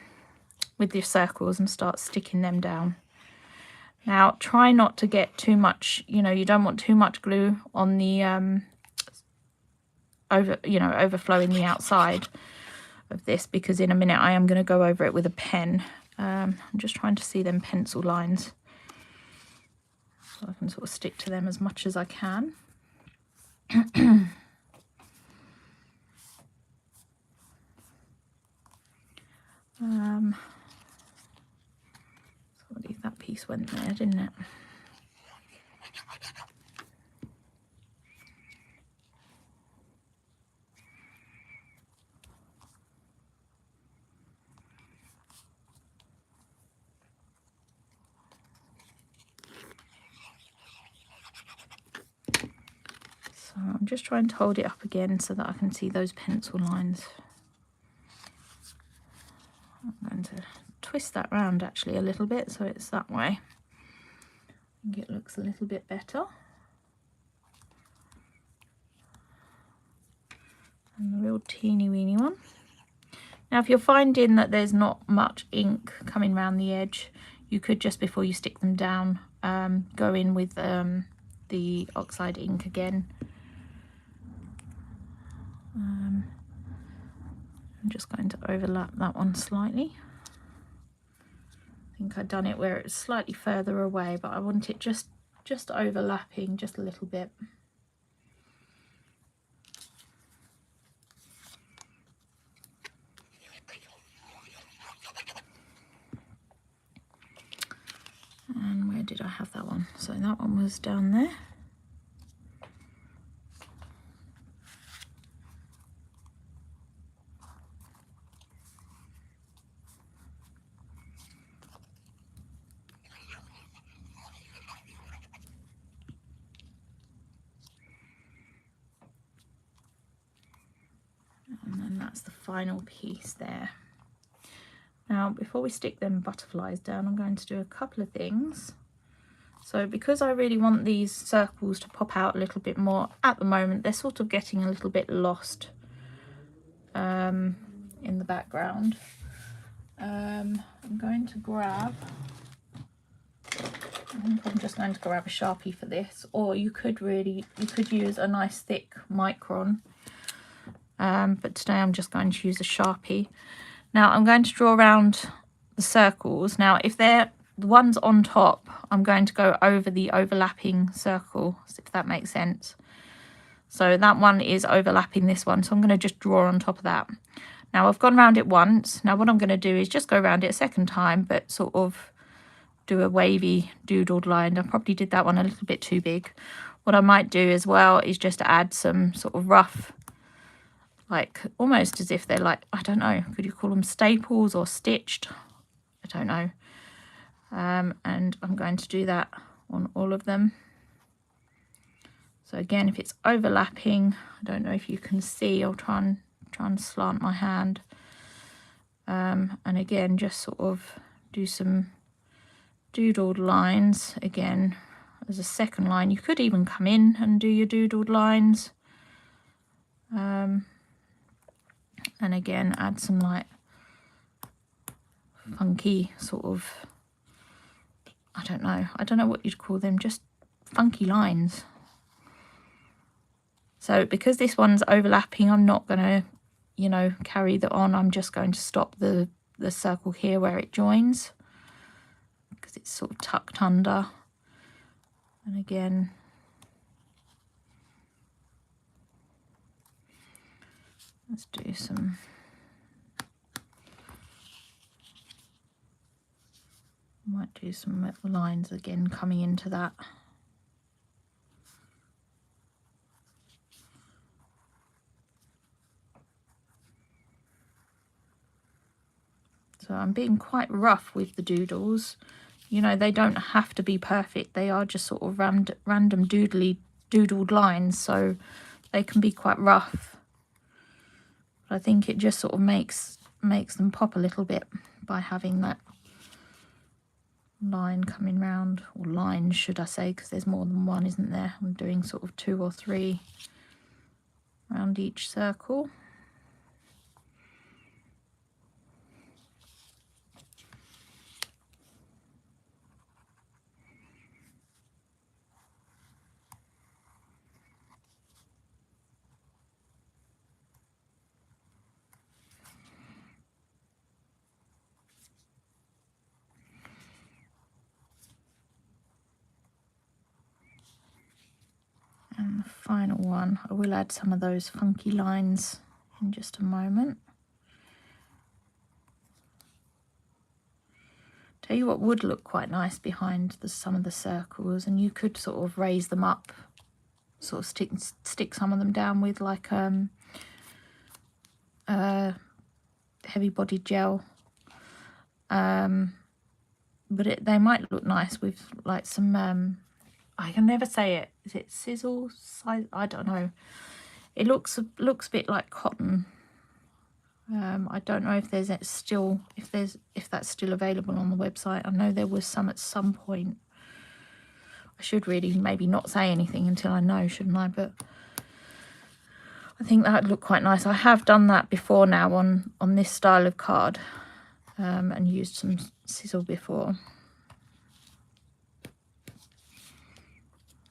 circles and start sticking them down. Now try not to get too much, you know, you don't want too much glue on the overflowing the outside of this, because in a minute I am going to go over it with a pen. I'm just trying to see them pencil lines so I can sort of stick to them as much as I can. So I believe that piece went there, didn't it? So I'm just trying to hold it up again so that I can see those pencil lines. I'm going to twist that round actually a little bit so it's that way. I think it looks a little bit better. And the real teeny weeny one. Now if you're finding that there's not much ink coming around the edge, you could just, before you stick them down, go in with the oxide ink again. I'm just going to overlap that one slightly. I think I've done it where it's slightly further away, but I want it just overlapping just a little bit. And where did I have that one? So that one was down there. And then that's the final piece there. Now, before we stick them butterflies down, I'm going to do a couple of things. So because I really want these circles to pop out a little bit more, at the moment they're sort of getting a little bit lost in the background. I'm going to grab, I think I'm just going to grab a Sharpie for this, or you could use a nice thick micron, but today I'm just going to use a Sharpie. Now I'm going to draw around the circles. Now if they're the ones on top, I'm going to go over the overlapping circle, if that makes sense. So that one is overlapping this one, so I'm going to just draw on top of that. Now I've gone around it once. Now what I'm going to do is just go around it a second time, but sort of do a wavy doodled line. I probably did that one a little bit too big. What I might do as well is just add some sort of rough, like almost as if they're like, I don't know, could you call them staples or stitched? I don't know. And I'm going to do that on all of them. So again, if it's overlapping, I don't know if you can see, I'll try and slant my hand. And again, just sort of do some doodled lines again as a second line. You could even come in and do your doodled lines. And again, add some like funky sort of, I don't know what you'd call them, just funky lines. So because this one's overlapping, I'm not going to, you know, carry that on. I'm just going to stop the circle here where it joins, because it's sort of tucked under. And again, let's do some, might do some lines again coming into that. So I'm being quite rough with the doodles. You know, they don't have to be perfect. They are just sort of random doodled lines, so they can be quite rough. But I think it just sort of makes them pop a little bit by having that line coming round, or lines should I say, because there's more than one, isn't there? I'm doing sort of 2 or 3 around each circle. And the final one, I will add some of those funky lines in just a moment. Tell you what would look quite nice behind some of the circles, and you could sort of raise them up, sort of stick some of them down with like heavy bodied gel. But they might look nice with like some I can never say it. Is it sizzle? I don't know. It looks a bit like cotton. I don't know if there's still if that's still available on the website. I know there was some at some point. I should really maybe not say anything until I know, shouldn't I? But I think that would look quite nice. I have done that before now on this style of card, and used some sizzle before.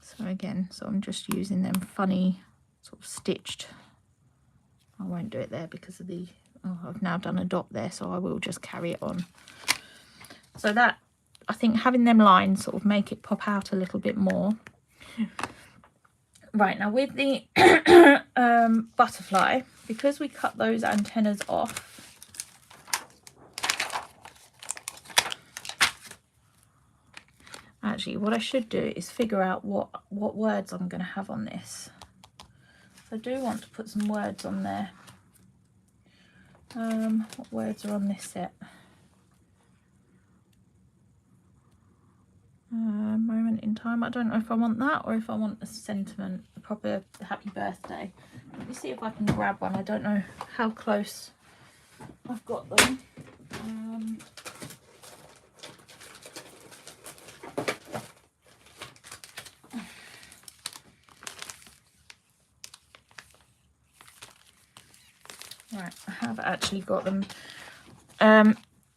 So again, so I'm just using them funny sort of stitched. I won't do it there because of the, I've now done a dot there, so I will just carry it on. So that, I think having them lines sort of make it pop out a little bit more. Right, now with the butterfly, because we cut those antennas off, actually what I should do is figure out what words I'm going to have on this. So I do want to put some words on there. What words are on this set? Moment in time. I don't know if I want that or if I want a sentiment, a proper happy birthday. Let me see if I can grab one. I don't know how close I've got them. Right, I have actually got them.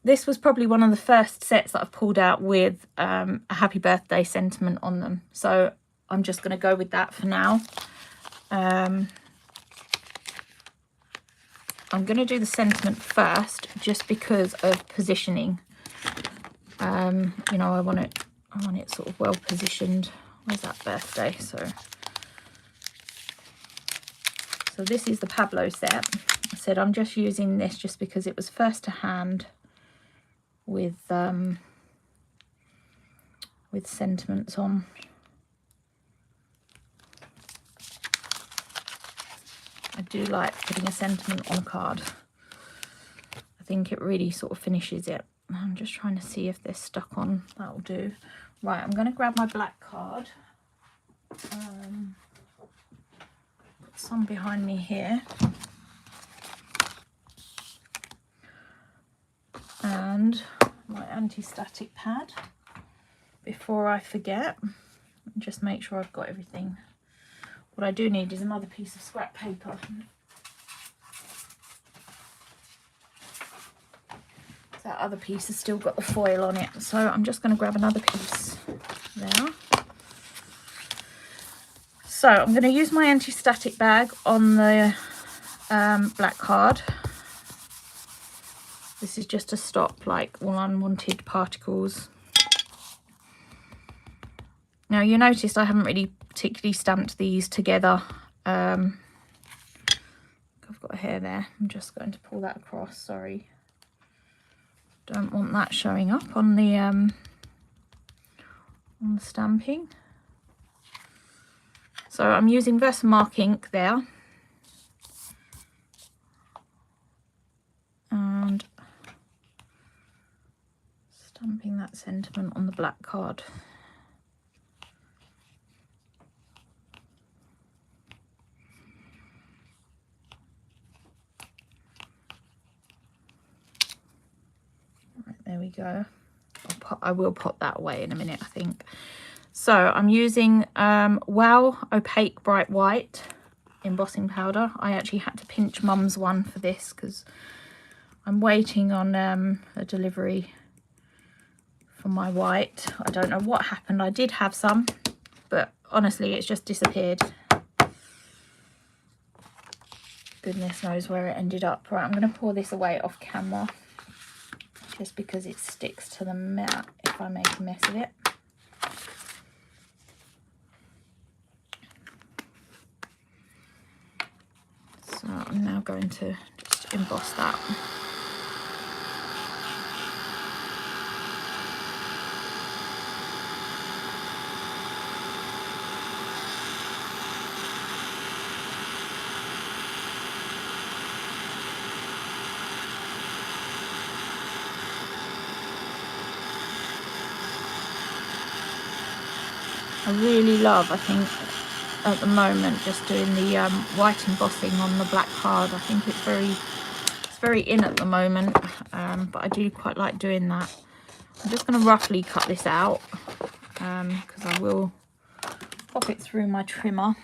This was probably one of the first sets that I've pulled out with a happy birthday sentiment on them. So I'm just going to go with that for now. I'm going to do the sentiment first just because of positioning. You know, I want it sort of well positioned. Where's that birthday? So this is the Pablo set. I said I'm just using this just because it was first to hand with sentiments on. I do like putting a sentiment on a card. I think it really sort of finishes it. I'm just trying to see if they're stuck on. That'll do. Right, I'm going to grab my black card. Put some behind me here. And my anti-static pad before I forget. Just make sure I've got everything. What I do need is another piece of scrap paper. That other piece has still got the foil on it, so I'm just going to grab another piece there. So I'm going to use my anti-static bag on the black card. This is just to stop like all unwanted particles. Now you noticed I haven't really particularly stamped these together. I've got a hair there. I'm just going to pull that across, sorry. Don't want that showing up on the stamping. So I'm using Versamark ink there. And stamping that sentiment on the black card. Right, there we go. I will pop that away in a minute, I think. So I'm using Wow Opaque Bright White. embossing powder. I actually had to pinch Mum's one for this because I'm waiting on a delivery for my white. I don't know what happened. I did have some, but honestly it's just disappeared. Goodness knows where it ended up. Right, I'm going to pour this away off camera just because it sticks to the mat if I make a mess of it. So I'm now going to just emboss that. I really love, I think, at the moment, just doing the white embossing on the black card. I think it's very in at the moment, but I do quite like doing that. I'm just going to roughly cut this out because I will pop it through my trimmer.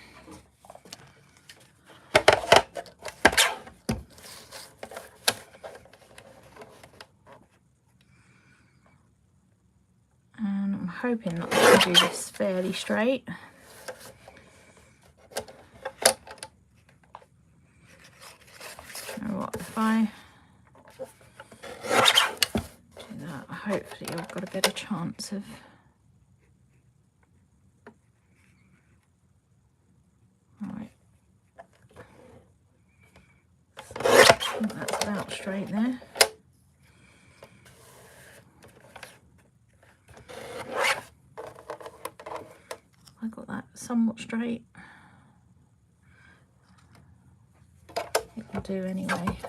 And I'm hoping that I can do this fairly straight. You know what, if I do that, hopefully I've got a better chance of... Alright. So that's about straight there. I got that somewhat straight. It will do anyway.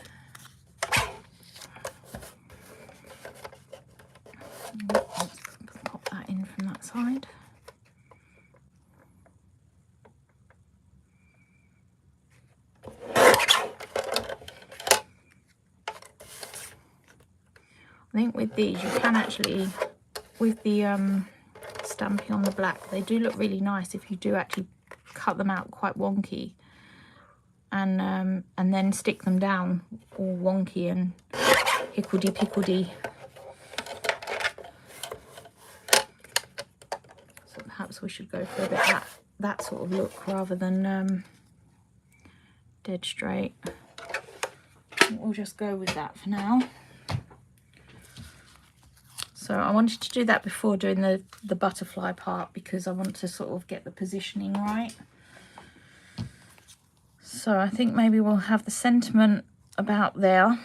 Let's pop that in from that side. I think with these you can actually, with the stamping on the black, they do look really nice if you do actually cut them out quite wonky and then stick them down all wonky and hickledy-pickledy. So perhaps we should go for a bit of that sort of look rather than dead straight. We'll just go with that for now. So I wanted to do that before doing the butterfly part because I want to sort of get the positioning right. So I think maybe we'll have the sentiment about there.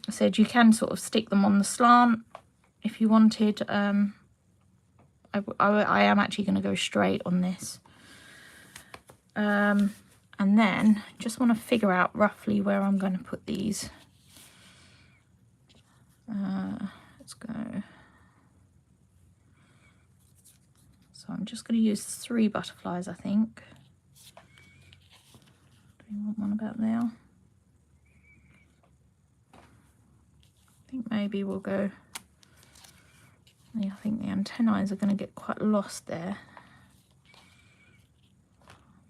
I said you can sort of stick them on the slant if you wanted. I am actually going to go straight on this. And then just want to figure out roughly where I'm going to put these. Let's go. So I'm just going to use 3 butterflies, I think. Do you want one about there? I think maybe we'll go. Yeah, I think the antennae are going to get quite lost there.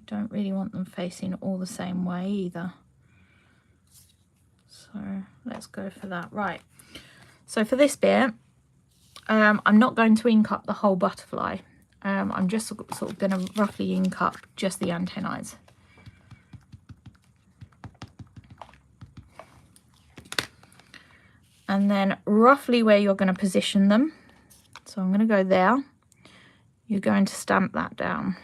Don't really want them facing all the same way either. So let's go for that. Right. So for this bit, I'm not going to ink up the whole butterfly. I'm just sort of going to roughly ink up just the antennae. And then roughly where you're going to position them. So I'm going to go there. You're going to stamp that down.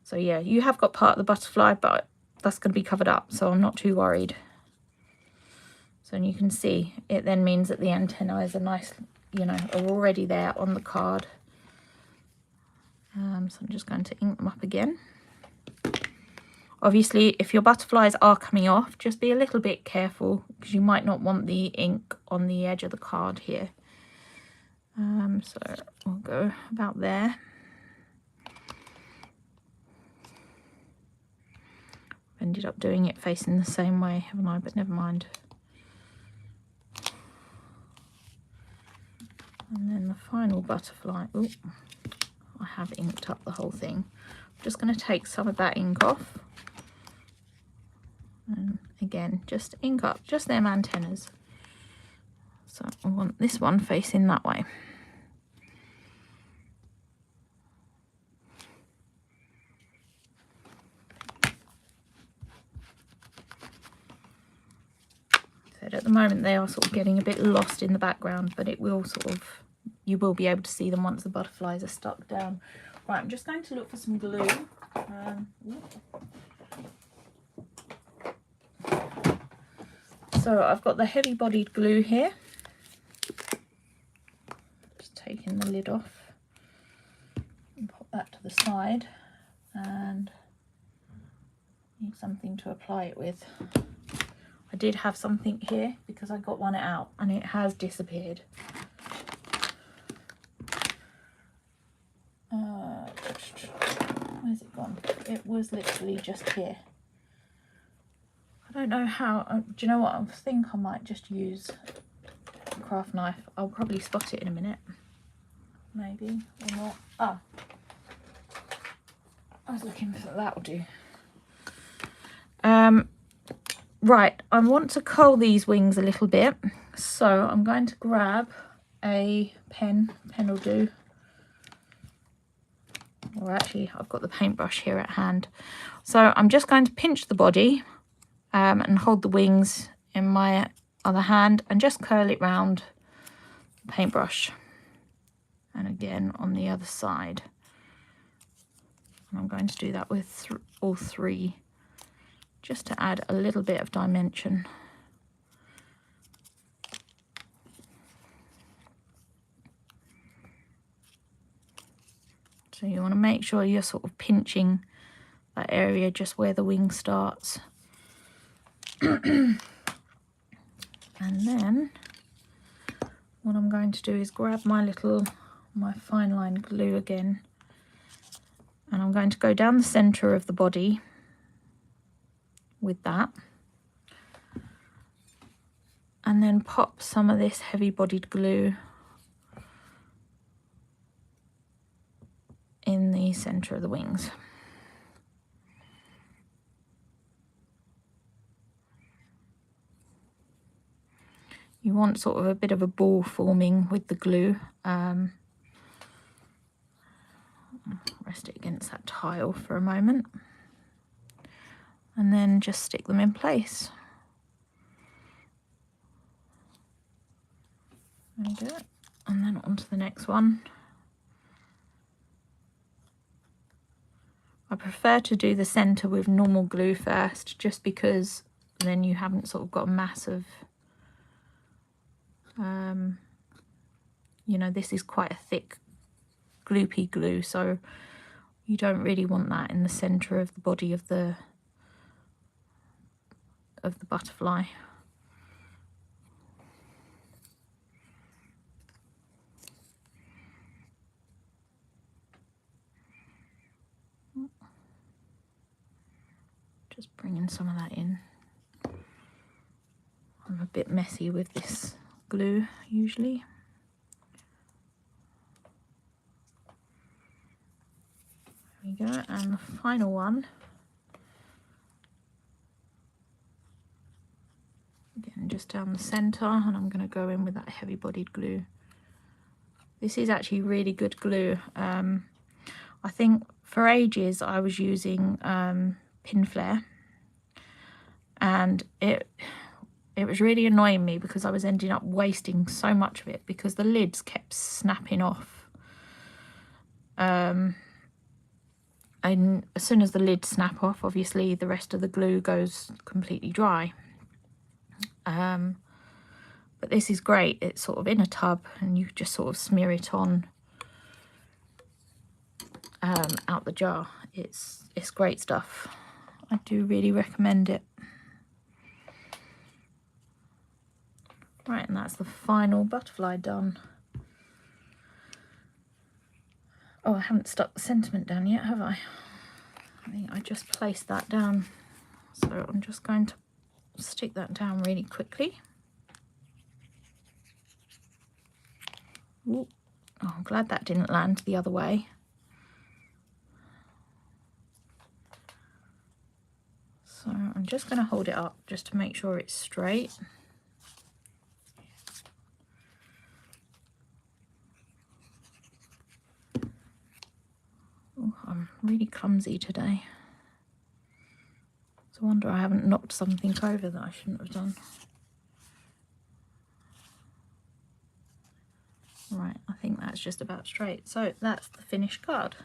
So yeah, you have got part of the butterfly, but that's going to be covered up, so I'm not too worried. So you can see it then means that the antennae are nice, you know, are already there on the card. So I'm just going to ink them up again. Obviously, if your butterflies are coming off, just be a little bit careful because you might not want the ink on the edge of the card here. So we'll go about there. Ended up doing it facing the same way, haven't I? But never mind. And then the final butterfly. Ooh, I have inked up the whole thing. I'm just going to take some of that ink off. And again, just ink up just them antennas. So I want this one facing that way. So at the moment they are sort of getting a bit lost in the background, but it will sort of, you will be able to see them once the butterflies are stuck down. Right, I'm just going to look for some glue. So I've got the heavy bodied glue here. Just taking the lid off and pop that to the side, and need something to apply it with. I did have something here because I got one out and it has disappeared. Where's it gone? It was literally just here. I don't know how. Do you know what? I think I might just use a craft knife. I'll probably spot it in a minute. Maybe or not. Ah, I was looking for that'll do. Right, I want to curl these wings a little bit, so I'm going to grab a pen. Pen will do. Or actually, I've got the paintbrush here at hand. So I'm just going to pinch the body and hold the wings in my other hand and just curl it round the paintbrush. And again on the other side. And I'm going to do that with all three, just to add a little bit of dimension. So you want to make sure you're sort of pinching that area just where the wing starts. And then what I'm going to do is grab my fine line glue again, and I'm going to go down the center of the body with that, and then pop some of this heavy bodied glue in the center of the wings. You want sort of a bit of a ball forming with the glue. Rest it against that tile for a moment, and then just stick them in place. There you go. And then on to the next one. I prefer to do the center with normal glue first, just because then you haven't sort of got a mass of, you know, this is quite a thick gloopy glue, so you don't really want that in the center of the body of the butterfly. Just bringing some of that in. I'm a bit messy with this glue usually. There we go, and the final one. Again, just down the center, and I'm going to go in with that heavy bodied glue. This is actually really good glue. I think for ages I was using pin flare, and it was really annoying me because I was ending up wasting so much of it because the lids kept snapping off. And as soon as the lids snap off, obviously the rest of the glue goes completely dry. But this is great. It's sort of in a tub and you just sort of smear it on out the jar. It's great stuff. I do really recommend it. Right, and that's the final butterfly done. Oh, I haven't stuck the sentiment down yet, have I? I think I just placed that down. So I'm just going to stick that down really quickly. Ooh. Oh, I'm glad that didn't land the other way. just going to hold it up just to make sure it's straight. Oh, I'm really clumsy today. It's a wonder I haven't knocked something over that I shouldn't have done. Right, I think that's just about straight. So that's the finished card.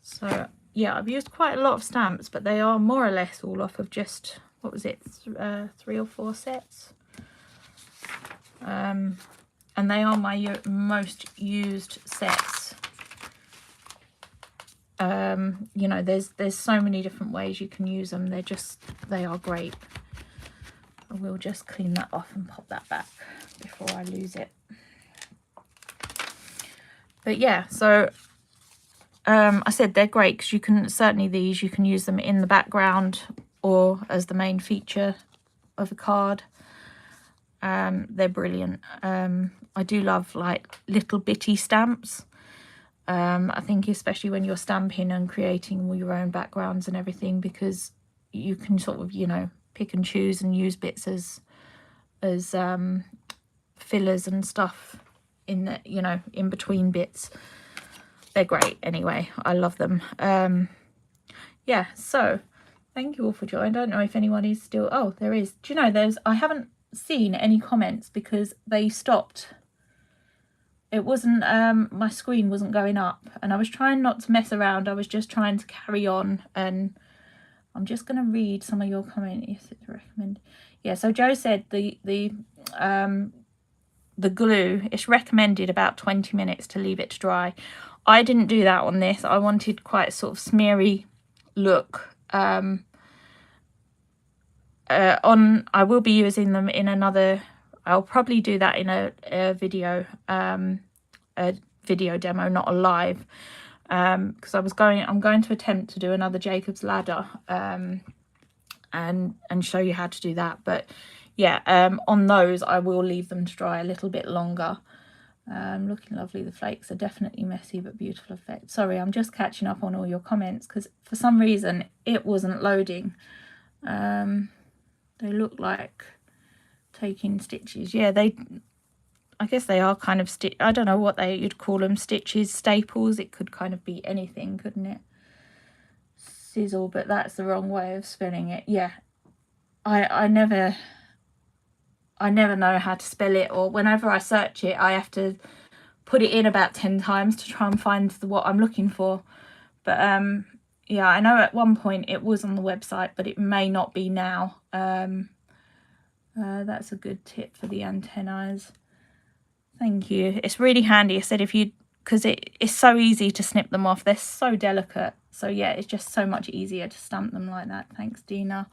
So yeah, I've used quite a lot of stamps, but they are more or less all off of just, what was it, 3 or 4 sets. And they are my most used sets. You know, there's so many different ways you can use them. They are great. I will just clean that off and pop that back before I lose it. But yeah, so I said they're great because you can, certainly these, you can use them in the background or as the main feature of a card. They're brilliant. I do love like little bitty stamps. I think especially when you're stamping and creating all your own backgrounds and everything, because you can sort of, you know, pick and choose and use bits as fillers and stuff in the, you know, in between bits. They're great anyway. I love them. Yeah, so thank you all for joining. I don't know if anyone is still, oh, there is. Do you know, I haven't seen any comments because they stopped. It wasn't, my screen wasn't going up, and I was trying not to mess around. I was just trying to carry on, and I'm just going to read some of your comments. Yes, it's recommended. Yeah, so Joe said the glue, it's recommended about 20 minutes to leave it to dry. I didn't do that on this. I wanted quite a sort of smeary look. I will be using them in another, I'll probably do that in a video demo, not a live, because I'm going to attempt to do another Jacob's Ladder and show you how to do that. But yeah, on those I will leave them to dry a little bit longer. Looking lovely. The flakes are definitely messy but beautiful effect. Sorry, I'm just catching up on all your comments because for some reason it wasn't loading. They look like taking stitches. Yeah, I guess they are kind of I don't know what you'd call them, stitches, staples. It could kind of be anything, couldn't it? Sizzle, but that's the wrong way of spelling it. Yeah, I never know how to spell it, or whenever I search it I have to put it in about 10 times to try and find what I'm looking for. But yeah, I know at one point it was on the website, but it may not be now. That's a good tip for the antennae. Thank you. It's really handy. I said because it's so easy to snip them off. They're so delicate. So yeah, it's just so much easier to stamp them like that. Thanks, Dina,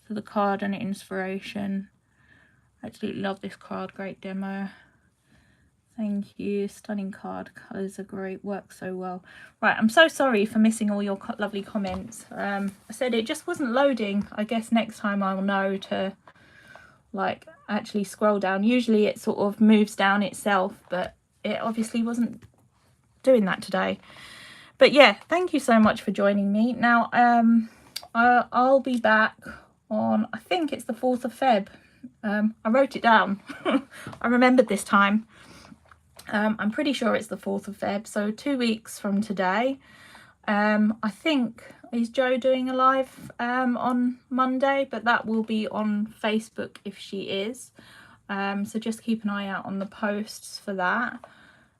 for the card and inspiration. Absolutely love this card. Great demo. Thank you. Stunning card. Colours are great. Works so well. Right, I'm so sorry for missing all your lovely comments. I said it just wasn't loading. I guess next time I'll know to like actually scroll down. Usually it sort of moves down itself, but it obviously wasn't doing that today. But yeah, thank you so much for joining me. Now I'll be back on, I think it's the 4th of Feb. I wrote it down. I remembered this time. I'm pretty sure it's the 4th of Feb, so 2 weeks from today. I think, is Joe doing a live on Monday, but that will be on Facebook if she is. So just keep an eye out on the posts for that.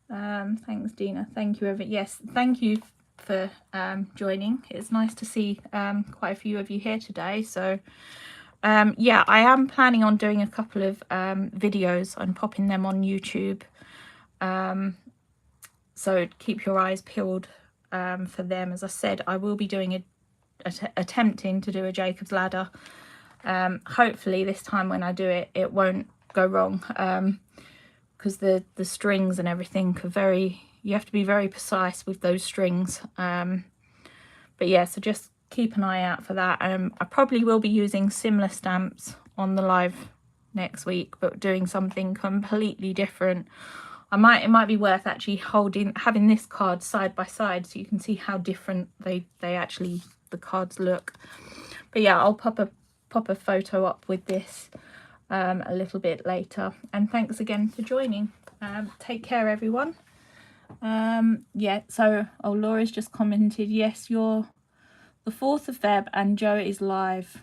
Thanks, Dina. Thank you, everyone. Yes, thank you for joining. It's nice to see quite a few of you here today. So yeah, I am planning on doing a couple of videos and popping them on YouTube. So keep your eyes peeled for them. As I said, I will be doing attempting to do a Jacob's Ladder. Hopefully this time when I do it, it won't go wrong, because the strings and everything are you have to be very precise with those strings. But yeah, so just keep an eye out for that. I probably will be using similar stamps on the live next week, but doing something completely different. It might be worth actually having this card side by side so you can see how different they actually the cards look. But yeah, I'll pop a photo up with this a little bit later. And thanks again for joining. Take care, everyone. Yeah, so Laura's just commented, yes, you're the 4th of Feb and Joe is live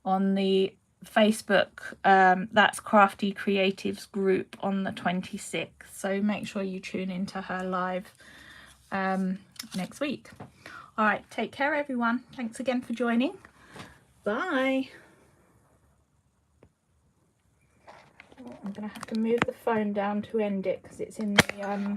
on the Facebook, that's Crafty Creatives group on the 26th. So make sure you tune into her live next week. All right, take care, everyone. Thanks again for joining. Bye. I'm gonna have to move the phone down to end it because it's in the